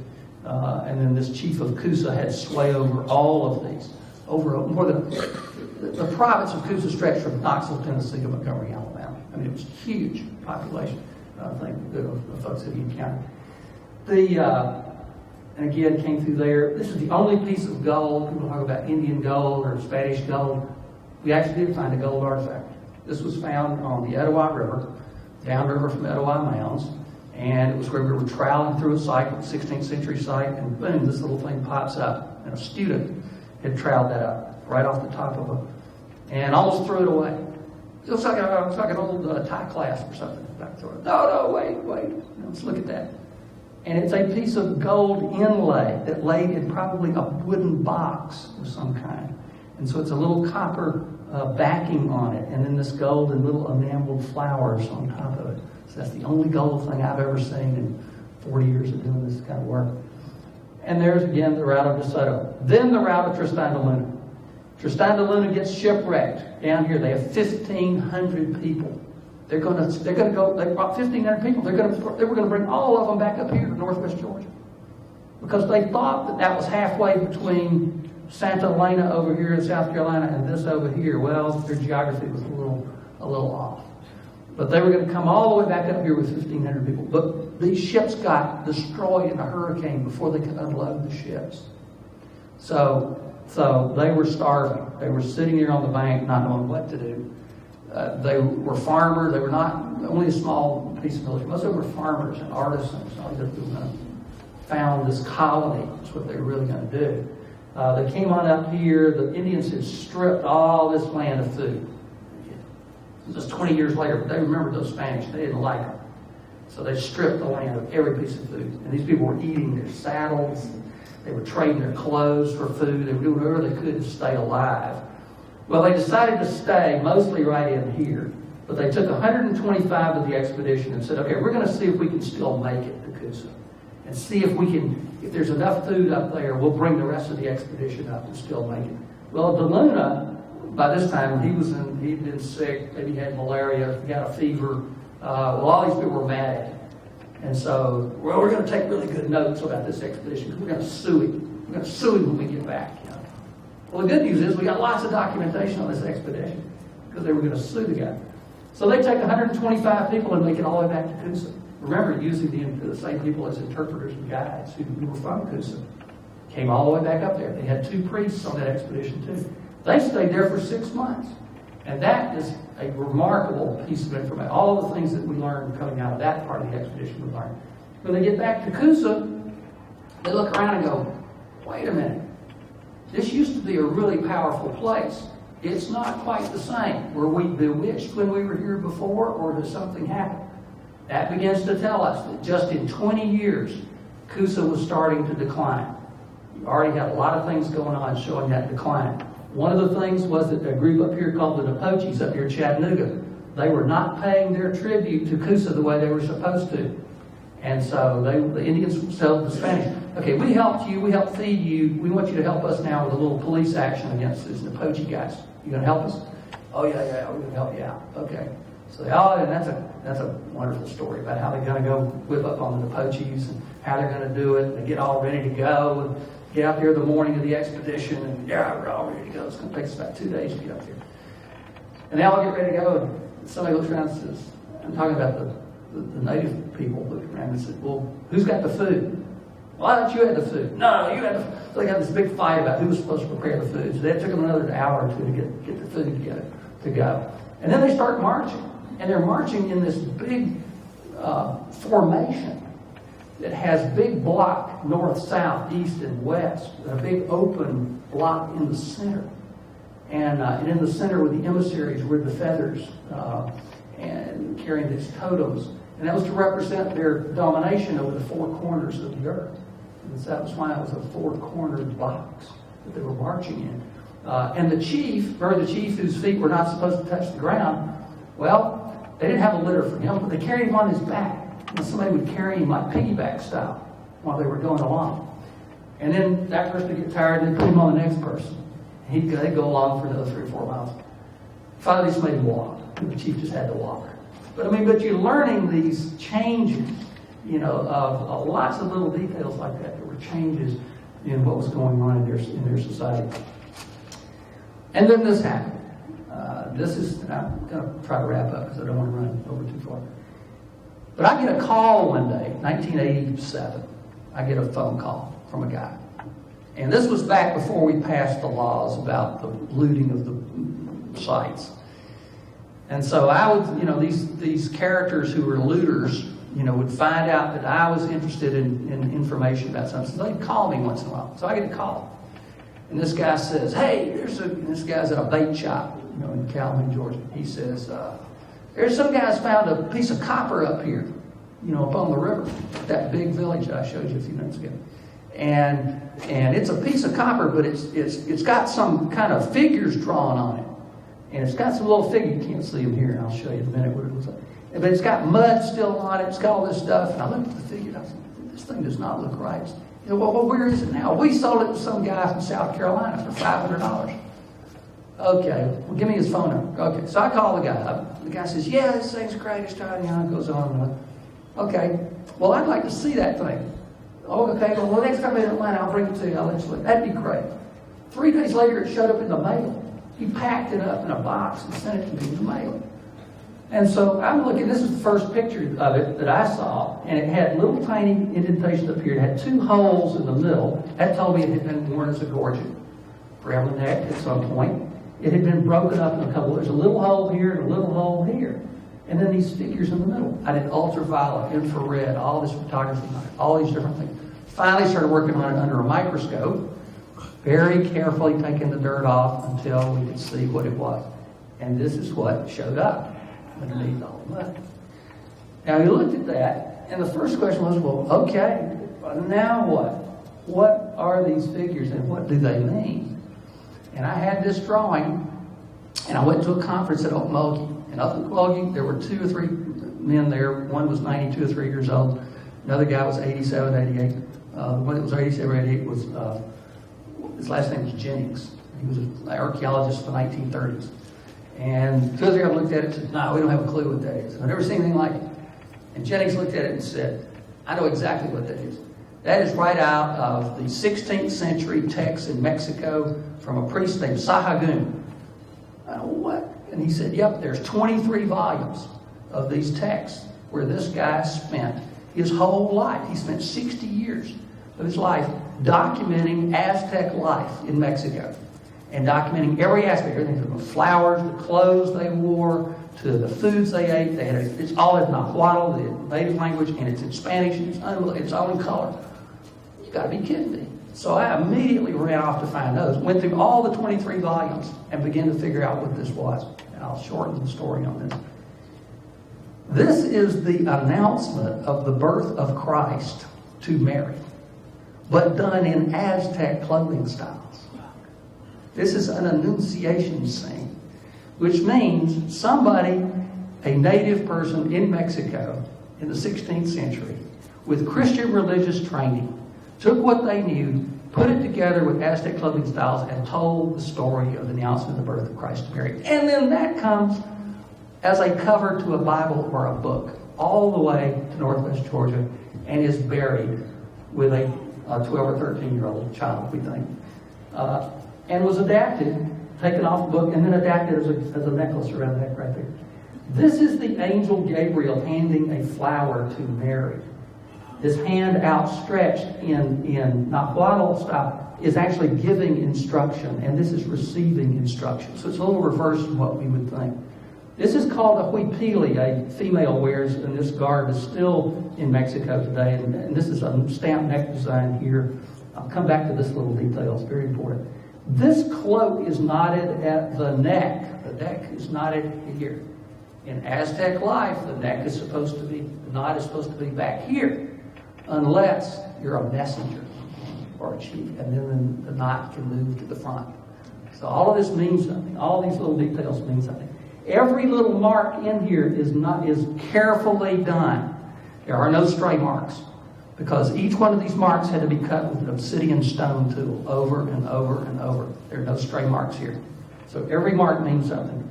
And then this chief of Kusa had sway over all of these. Over more than the province of Kusa stretched from Knoxville, Tennessee to Montgomery, Alabama. I mean, it was a huge population, I think, the folks that he encountered. And again, came through there. This is the only piece of gold. People talk about Indian gold or Spanish gold. We actually did find a gold artifact. This was found on the Etowah River, downriver from Etowah Mounds. And it was where we were troweling through a site, a 16th century site, and boom, this little thing pops up. And a student had troweled that up right off the top of it and almost threw it away. It looks like an old tie clasp or something. No, wait. Let's look at that. And it's a piece of gold inlay that laid in probably a wooden box of some kind. And so it's a little copper backing on it, and then this gold and little enameled flowers on top of it. So that's the only gold thing I've ever seen in 40 years of doing this kind of work. And there's again the route of DeSoto. Then the route of Tristan da Luna. Tristan da Luna gets shipwrecked down here. They have 1,500 people. They're going to go. They brought 1,500 people. They were going to bring all of them back up here to Northwest Georgia, because they thought that was halfway between Santa Elena over here in South Carolina and this over here. Well, their geography was a little off. But they were going to come all the way back up here with 1,500 people. But these ships got destroyed in a hurricane before they could unload the ships. So they were starving. They were sitting here on the bank not knowing what to do. They were farmers. They were not only a small piece of village. Most of them were farmers and artisans. They were going to found this colony. That's what they were really going to do. They came on up here. The Indians had stripped all this land of food. Just 20 years later, they remembered those Spanish. They didn't like them. So they stripped the land of every piece of food. And these people were eating their saddles. They were trading their clothes for food. They were doing whatever they could to stay alive. Well, they decided to stay mostly right in here. But they took 125 of the expedition and said, okay, we're going to see if we can still make it to Kusa. And see if there's enough food up there, we'll bring the rest of the expedition up and still make it. Well, da Luna, by this time, he'd been sick, maybe he had malaria, he got a fever. All these people were mad at him. And so, we're going to take really good notes about this expedition, because we're going to sue him. We're going to sue him when we get back. Well, the good news is we got lots of documentation on this expedition, because they were going to sue the guy. So they take 125 people and make it all the way back to Kusa. Remember, using the same people as interpreters and guides who were from Kusa. Came all the way back up there. They had 2 priests on that expedition too. They stayed there for 6 months. And that is a remarkable piece of information. All of the things that we learned coming out of that part of the expedition we learned. When they get back to Kusa, they look around and go, wait a minute. this used to be a really powerful place. It's not quite the same. Were we bewitched when we were here before, or does something happen? That begins to tell us that just in 20 years, Kusa was starting to decline. You already had a lot of things going on showing that decline. One of the things was that a group up here called the Napoches up here in Chattanooga, they were not paying their tribute to Kusa the way they were supposed to. And so the Indians told the Spanish, okay, we helped you, we helped feed you, we want you to help us now with a little police action against these Napoche guys. You gonna help us? Oh yeah, we're gonna help you out. Okay. So and that's a wonderful story about how they're gonna go whip up on the Napoches and how they're gonna do it. They get all ready to go and get out there the morning of the expedition, and yeah, we're all ready to go. It's gonna take us about 2 days to get up there. And they all get ready to go, and somebody looks around and says, I'm talking about the native people looked around and said, well, who's got the food? Well, I thought you had the food. No, you had the food. So they got this big fight about who was supposed to prepare the food. So that took them another hour or two to get the food together to go. And then they start marching. And they're marching in this big formation that has big block, north, south, east, and west, and a big open block in the center. And in the center with the emissaries were the feathers and carrying these totems. And that was to represent their domination over the four corners of the earth. And so that was why it was a four-cornered box that they were marching in. And the chief, or the chief whose feet were not supposed to touch the ground, well, they didn't have a litter for him, but they carried him on his back. And somebody would carry him like piggyback style while they were going along. And then that person would get tired and they'd put him on the next person. And they'd go along for another 3 or 4 miles. Finally, just made him walk. And the chief just had to walk. But you're learning these changes, of lots of little details like that. There were changes in what was going on in their society. And then this happened. And I'm going to try to wrap up because I don't want to run over too far. But I get a call one day, 1987. I get a phone call from a guy. And this was back before we passed the laws about the looting of the sites. And so I would, these characters who were looters, would find out that I was interested in information about something. So they'd call me once in a while. So I get a call. And this guy says, hey, this guy's at a bait shop, in Calhoun, Georgia. He says, there's some guys found a piece of copper up here, up on the river, that big village that I showed you a few minutes ago. And it's a piece of copper, but it's got some kind of figures drawn on it. And it's got some little figures. You can't see them here, and I'll show you in a minute what it looks like. But it's got mud still on it. It's got all this stuff. And I looked at the figure, and I said, this thing does not look right. Well, where is it now? We sold it to some guy from South Carolina for $500. Okay, well, give me his phone number. Okay, so I call the guy up. The guy says, yeah, this thing's great. It's tiny. It goes on and on. Okay, well, I'd like to see that thing. Oh, okay, well, next time I'm in Atlanta, I'll bring it to you. I'll let you look. That'd be great. 3 days later, it showed up in the mail. He packed it up in a box and sent it to me in the mail. And so I'm looking, this is the first picture of it that I saw, and it had little tiny indentations up here. It had 2 holes in the middle. That told me it had been worn as a gorget for every neck at some point. It had been broken up in a couple. There's a little hole here and a little hole here. And then these figures in the middle. I did ultraviolet, infrared, all this photography, all these different things. Finally started working on it under a microscope, very carefully taking the dirt off until we could see what it was. And this is what showed up underneath all the mud. Now we looked at that, and the first question was, well, okay, now what? What are these figures and what do they mean? And I had this drawing, and I went to a conference at Okmulgee. And up in Okmulgee, there were 2 or 3 men there. One was 92 or 3 years old. Another guy was 87, 88. The one that was 87 or 88 was, his last name was Jennings. He was an archaeologist in the 1930s. And 2 or 3 of them looked at it and said, no, we don't have a clue what that is. I've never seen anything like it. And Jennings looked at it and said, I know exactly what that is. That is right out of the 16th century text in Mexico from a priest named Sahagún. What? And he said, yep, there's 23 volumes of these texts where this guy spent his whole life. He spent 60 years of his life documenting Aztec life in Mexico and documenting every aspect, everything from the flowers, the clothes they wore, to the foods they ate. It's all in Nahuatl, the native language, and it's in Spanish, and it's all in color. You got to be kidding me. So I immediately ran off to find those, went through all the 23 volumes and began to figure out what this was. And I'll shorten the story on this. This is the announcement of the birth of Christ to Mary, but done in Aztec clothing styles. This is an Annunciation Scene, which means somebody, a native person in Mexico in the 16th century, with Christian religious training, took what they knew, put it together with Aztec clothing styles, and told the story of the announcement of the birth of Christ to Mary. And then that comes as a cover to a Bible or a book, all the way to Northwest Georgia, and is buried with a 12 or 13-year-old child, we think. And was adapted, taken off the book, and then adapted as a necklace around the neck right there. This is the angel Gabriel handing a flower to Mary. His hand outstretched in Nahuatl style is actually giving instruction, and this is receiving instruction. So it's a little reverse from what we would think. This is called a huipili, a female wears, and this garb is still in Mexico today. And this is a stamped neck design here. I'll come back to this little detail. It's very important. This cloak is knotted at the neck. The neck is knotted here. In Aztec life, the knot is supposed to be back here, unless you're a messenger or a chief, and then the knot can move to the front. So all of this means something. All these little details mean something. Every little mark in here is carefully done. There are no stray marks, because each one of these marks had to be cut with an obsidian stone tool over and over and over. There are no stray marks here. So every mark means something.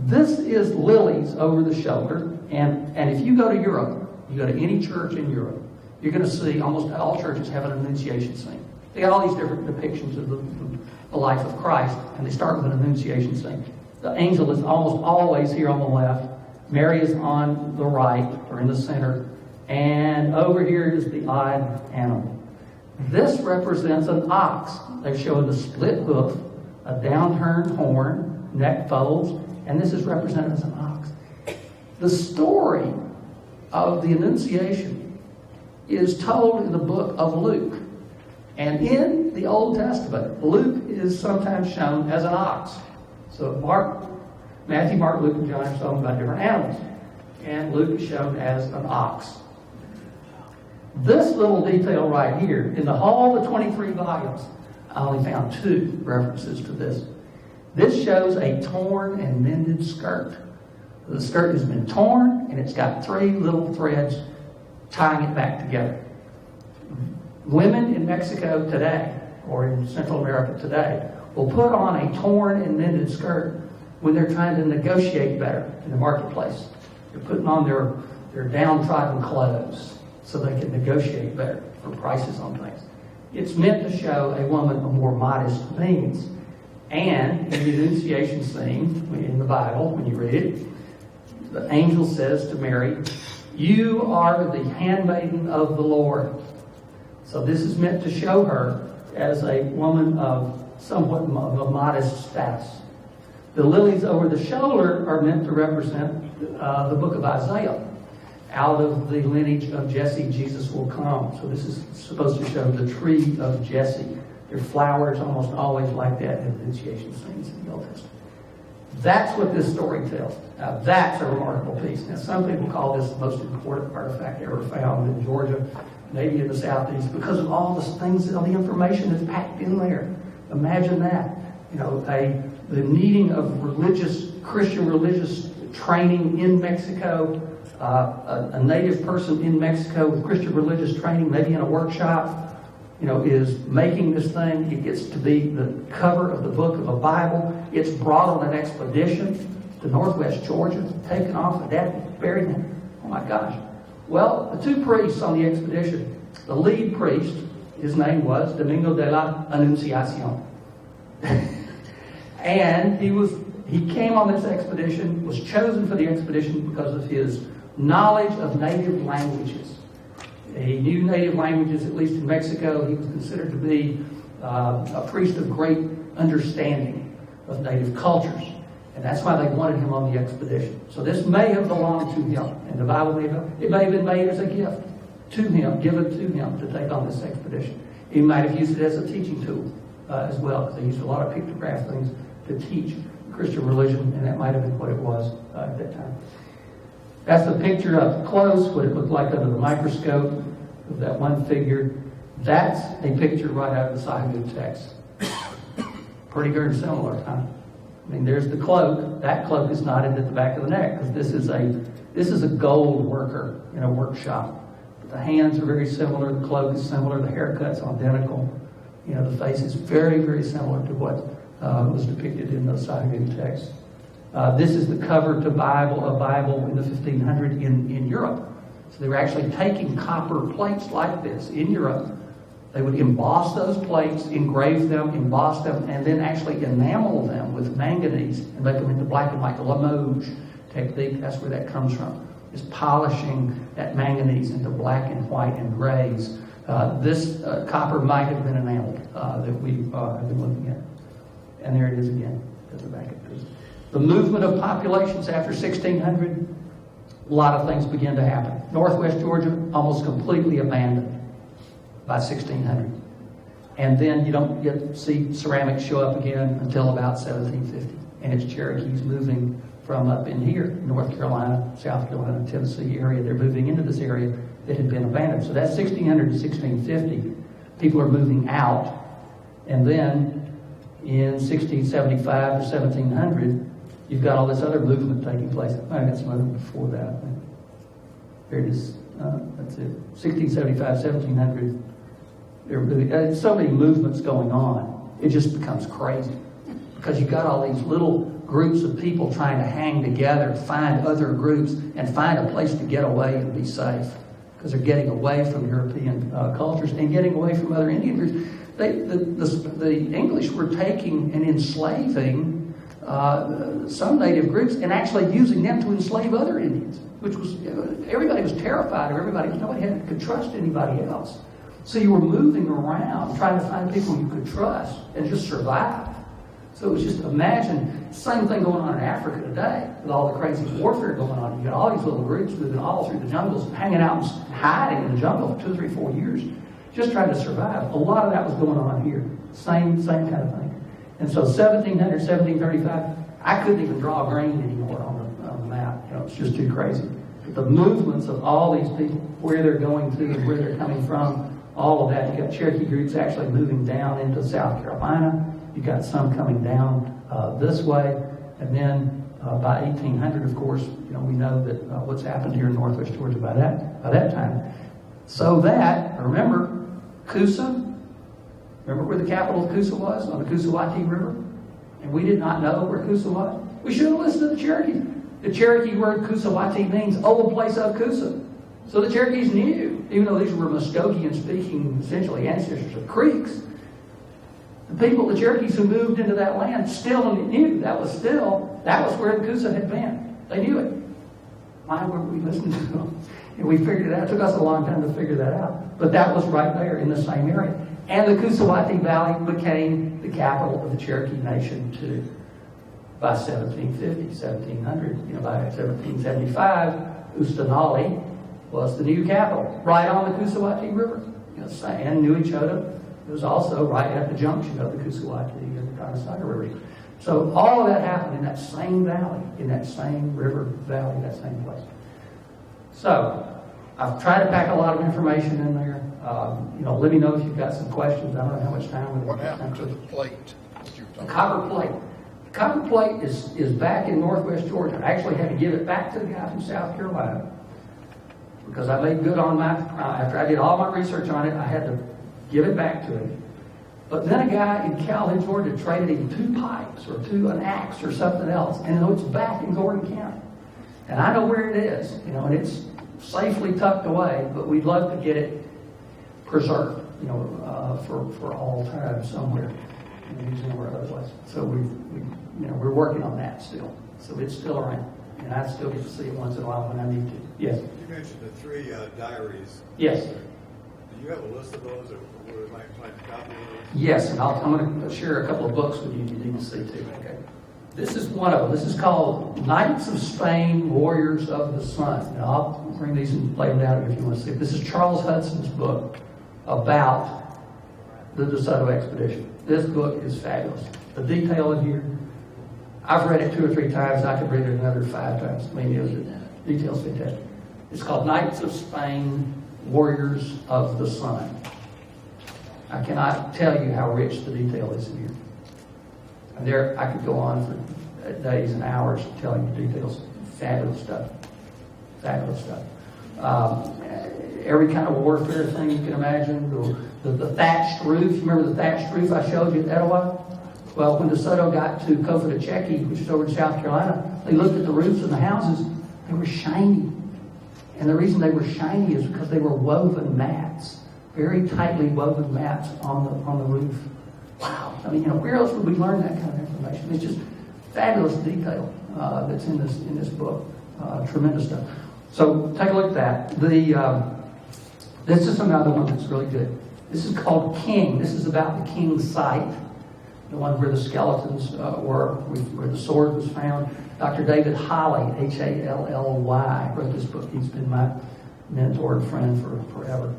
This is lilies over the shoulder, and if you go to Europe, you go to any church in Europe, you're going to see almost all churches have an Annunciation Scene. They got all these different depictions of the life of Christ, and they start with an Annunciation Scene. The angel is almost always here on the left. Mary is on the right, or in the center. And over here is the odd animal. This represents an ox. They're showing the split hoof, a downturned horn, neck folds, and this is represented as an ox. The story of the Annunciation is told in the book of Luke. And in the Old Testament, Luke is sometimes shown as an ox. So Matthew, Mark, Luke, and John are talking about different animals. And Luke is shown as an ox. This little detail right here, in all the 23 volumes, I only found 2 references to this. This shows a torn and mended skirt. The skirt has been torn, and it's got 3 little threads tying it back together. Women in Mexico today, or in Central America today, will put on a torn and mended skirt when they're trying to negotiate better in the marketplace. They're putting on their downtrodden clothes so they can negotiate better for prices on things. It's meant to show a woman of more modest means. And in the Annunciation Scene, in the Bible, when you read it, the angel says to Mary, "You are the handmaiden of the Lord." So this is meant to show her as a woman of somewhat of a modest status. The lilies over the shoulder are meant to represent the book of Isaiah. Out of the lineage of Jesse, Jesus will come. So this is supposed to show the tree of Jesse. There are flowers almost always like that in Annunciation Scenes in the Old Testament. That's what this story tells. Now that's a remarkable piece. Now some people call this the most important artifact ever found in Georgia, maybe in the Southeast, because of all the things, all the information that's packed in there. Imagine that. You know, the needing of Christian religious training in Mexico, a native person in Mexico with Christian religious training, maybe in a workshop, is making this thing. It gets to be the cover of the book of a Bible. It's brought on an expedition to Northwest Georgia, taken off, adapted, buried. Oh my gosh. Well, the 2 priests on the expedition, the lead priest, his name was Domingo de la Annunciación. And he came on this expedition, was chosen for the expedition because of his knowledge of native languages. He knew native languages, at least in Mexico. He was considered to be a priest of great understanding of native cultures. And that's why they wanted him on the expedition. So this may have belonged to him. And the Bible may have been made as a gift to him, given to him to take on this expedition. He might have used it as a teaching tool as well, because they used a lot of pictograph things to teach Christian religion, and that might have been what it was at that time. That's the picture up close, what it looked like under the microscope of that one figure. That's a picture right out of the Sahagún text. Pretty darn similar, huh? I mean, there's the cloak. That cloak is knotted at the back of the neck, because this is a gold worker in a workshop. But the hands are very similar. The cloak is similar. The haircut's identical. You know, the face is very, very similar to what was depicted in the Sahagún text. This is the cover to a Bible in the 1500s in Europe. So they were actually taking copper plates like this in Europe. They would emboss those plates, engrave them, emboss them, and then actually enamel them with manganese and make them into black and white. The Limoges technique, that's where that comes from, is polishing that manganese into black and white and grays. This copper might have been enameled that we have been looking at. And there it is again at the back of this. The movement of populations after 1600, a lot of things began to happen. Northwest Georgia, almost completely abandoned by 1600. And then you don't get to see ceramics show up again until about 1750. And it's Cherokees moving from up in here, North Carolina, South Carolina, Tennessee area. They're moving into this area that had been abandoned. So that's 1600 to 1650. People are moving out. And then in 1675 to 1700, you've got all this other movement taking place. I got some other before that. There it is. That's it. 1675, 1700. There are so many movements going on. It just becomes crazy. Because you've got all these little groups of people trying to hang together, find other groups, and find a place to get away and be safe. Because they're getting away from European cultures and getting away from other Indian groups. The English were taking and enslaving some native groups and actually using them to enslave other Indians, which was, everybody was terrified of everybody. Nobody could trust anybody else. So you were moving around trying to find people you could trust and just survive. So it was just, imagine, same thing going on in Africa today with all the crazy warfare going on. You got all these little groups moving all through the jungles, hanging out and hiding in the jungle for 2, 3, 4 years, just trying to survive. A lot of that was going on here. Same kind of thing. And so 1700, 1735, I couldn't even draw green anymore on the map. You know, it's just too crazy. But the movements of all these people, where they're going to and where they're coming from, all of that. You got Cherokee groups actually moving down into South Carolina. You got some coming down this way. And then by 1800, of course, you know, we know that what's happened here in Northwest Georgia by that time. So that, remember, Kusa, remember where the capital of Kusa was? On the Coosawattee River? And we did not know where Kusa was. We should have listened to the Cherokee. The Cherokee word Coosawattee means old place of Kusa. So the Cherokees knew, even though these were Muskogean-speaking, essentially ancestors of Creeks, the people, the Cherokees who moved into that land still knew that was where the Kusa had been. They knew it. Why were we listening to them? And we figured it out. It took us a long time to figure that out. But that was right there in the same area. And the Coosawattee Valley became the capital of the Cherokee Nation too. By 1750, 1700, by 1775, Ustinali was the new capital, right on the Coosawattee River. And New Echota was also right at the junction of the Coosawattee and the Conestoga River. So all of that happened in that same valley, in that same river valley, that same place. So I've tried to pack a lot of information in there. Let me know if you've got some questions. I don't know how much time. What happened to the plate? The copper plate. The copper plate is back in Northwest Georgia. I actually had to give it back to the guy from South Carolina because I made good on after I did all my research on it, I had to give it back to him. But then a guy in Calhoun, Georgia traded him 2 pipes or an axe or something else. And it's back in Gordon County. And I know where it is, and it's safely tucked away, but we'd love to get it preserved, for all time somewhere, in a museum or other place. So we're working on that still. So it's still around. And I still get to see it once in a while when I need to. Yes? You mentioned the 3 diaries. Yes. Do you have a list of those, or would I find a copy of those? Yes, and I'm going to share a couple of books with you need to see too. Okay. This is one of them. This is called Knights of Spain, Warriors of the Sun. Now, I'll bring these and lay them down if you want to see it. This is Charles Hudson's book about the DeSoto expedition. This book is fabulous. The detail in here, I've read it 2 or 3 times. I could read it another 5 times. I mean, the detail's fantastic. It's called Knights of Spain, Warriors of the Sun. I cannot tell you how rich the detail is in here. And there, I could go on for days and hours telling you details. Fabulous stuff. Fabulous stuff. Every kind of warfare thing you can imagine. The thatched roof. You remember the thatched roof I showed you at Etowah? Well, when DeSoto got to Coosawattee, which is over in South Carolina, they looked at the roofs of the houses. They were shiny. And the reason they were shiny is because they were woven mats. Very tightly woven mats on the roof. Wow. I mean, where else would we learn that kind of information? It's just fabulous detail that's in this book. Tremendous stuff. So take a look at that. This is another one that's really good. This is called King. This is about the king's site, the one where the skeletons were, where the sword was found. Dr. David Halley, Hally, wrote this book. He's been my mentor and friend for forever.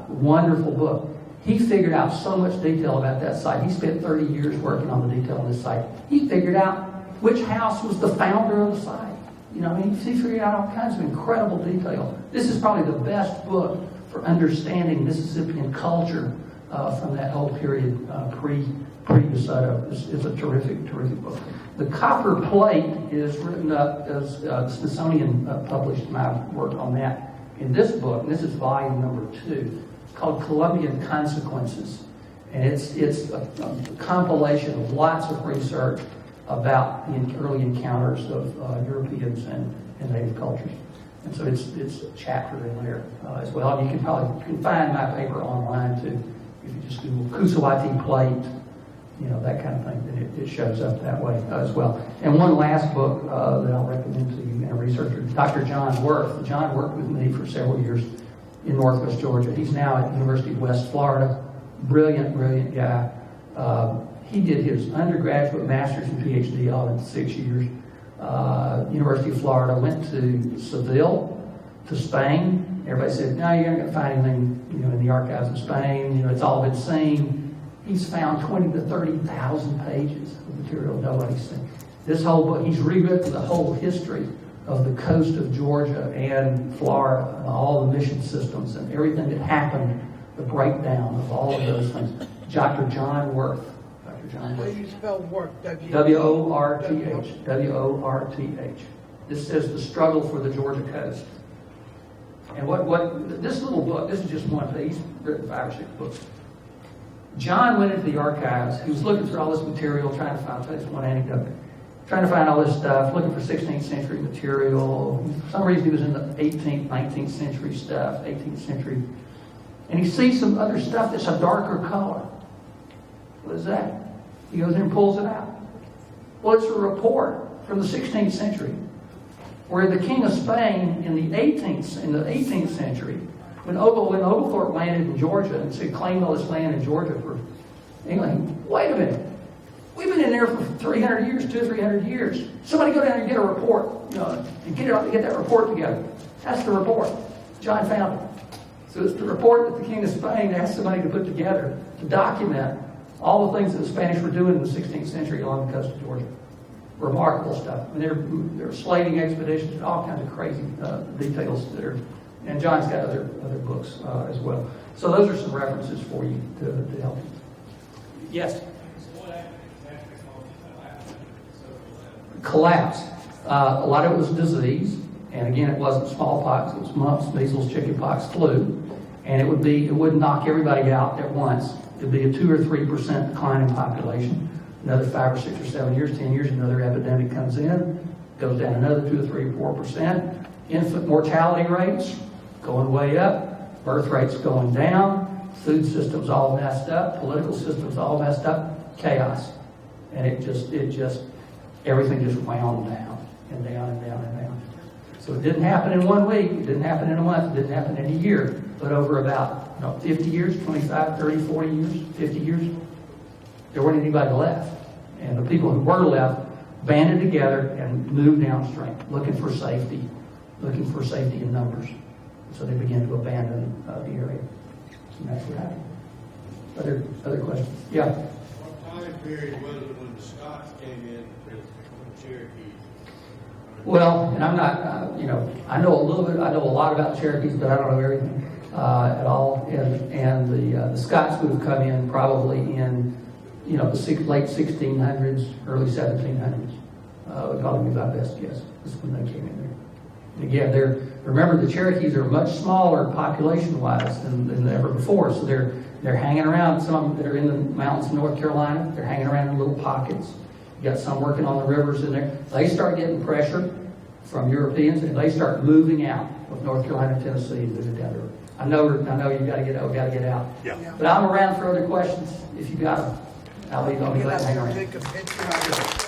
Wonderful book. He figured out so much detail about that site. He spent 30 years working on the detail on this site. He figured out which house was the founder of the site. He figured out all kinds of incredible detail. This is probably the best book for understanding Mississippian culture from that whole period pre-DeSoto. It's a terrific book. The copper plate is written up as the Smithsonian published my work on that in this book, and this is volume number 2. It's called Columbian Consequences, and it's a compilation of lots of research about the early encounters of Europeans and native cultures. And so it's a chapter in there as well. You can find my paper online too. If you just Google Coosawattee plate, that kind of thing, then it shows up that way as well. And one last book that I'll recommend to you, a researcher, Dr. John Worth. John worked with me for several years in Northwest Georgia. He's now at the University of West Florida. Brilliant guy. He did his undergraduate, master's, and PhD all in 6 years. University of Florida, went to Seville, to Spain. Everybody said, no, you're not going to find anything in the archives of Spain. It's all been seen. He's found 20 to 30,000 pages of material nobody's seen. This whole book, he's rewritten the whole history of the coast of Georgia and Florida, and all the mission systems and everything that happened, the breakdown of all of those things. Dr. John Worth. How do you spell work? W-O-R-T-H. W-O-R-T-H. This says the struggle for the Georgia coast. And what this little book, this is just one piece, he's written 5 or 6 books. John went into the archives. He was looking for all this material, trying to find, that's one anecdote, trying to find all this stuff, looking for 16th century material. For some reason he was in the 18th, 19th century stuff, 18th century. And he sees some other stuff that's a darker color. What is that? He goes in and pulls it out. Well, it's a report from the 16th century where the King of Spain in the 18th century, when Oglethorpe landed in Georgia and said, claimed all this land in Georgia for England, wait a minute. We've been in there for 300 years, 200 or 300 years. Somebody go down and get a report, and get that report together. That's the report. John found it. So it's the report that the King of Spain asked somebody to put together to document all the things that the Spanish were doing in the 16th century along the coast of Georgia. Remarkable stuff. I mean, there are slaving expeditions and all kinds of crazy details that are, and John's got other books as well. So those are some references for you to help you. Yes? Collapse. A lot of it was disease, and again, it wasn't smallpox. It was mumps, measles, chickenpox, flu, and it would knock everybody out at once. It'd be a 2 or 3% decline in population. Another 5 or 6 or 7 years, 10 years, another epidemic comes in, goes down another 2 or 3 or 4%. Infant mortality rates going way up, birth rates going down, food systems all messed up, political systems all messed up, chaos, and it just everything just wound down and down and down and down. So it didn't happen in 1 week, it didn't happen in a month, it didn't happen in a year, but over about 50 years, 25, 30, 40 years, 50 years, there weren't anybody left. And the people who were left banded together and moved downstream, looking for safety in numbers. So they began to abandon the area. And that's what happened. Other questions? Yeah. What time period was it when the Scots came in with Cherokee? Well, and I'm not, I know a little bit, I know a lot about the Cherokees, but I don't know everything at all. And the Scots would have come in probably in, the late 1600s, early 1700s. Would probably be my best guess. Is when they came in there. And again, remember the Cherokees are much smaller population-wise than ever before, so they're hanging around. Some of them that are in the mountains of North Carolina, they're hanging around in little pockets. You got some working on the rivers in there. They start getting pressure from Europeans, and they start moving out of North Carolina, Tennessee, and moving down the river. I know you got to get out. Yeah. But I'm around for other questions if you got them. I'll be glad to hang around. Take a picture.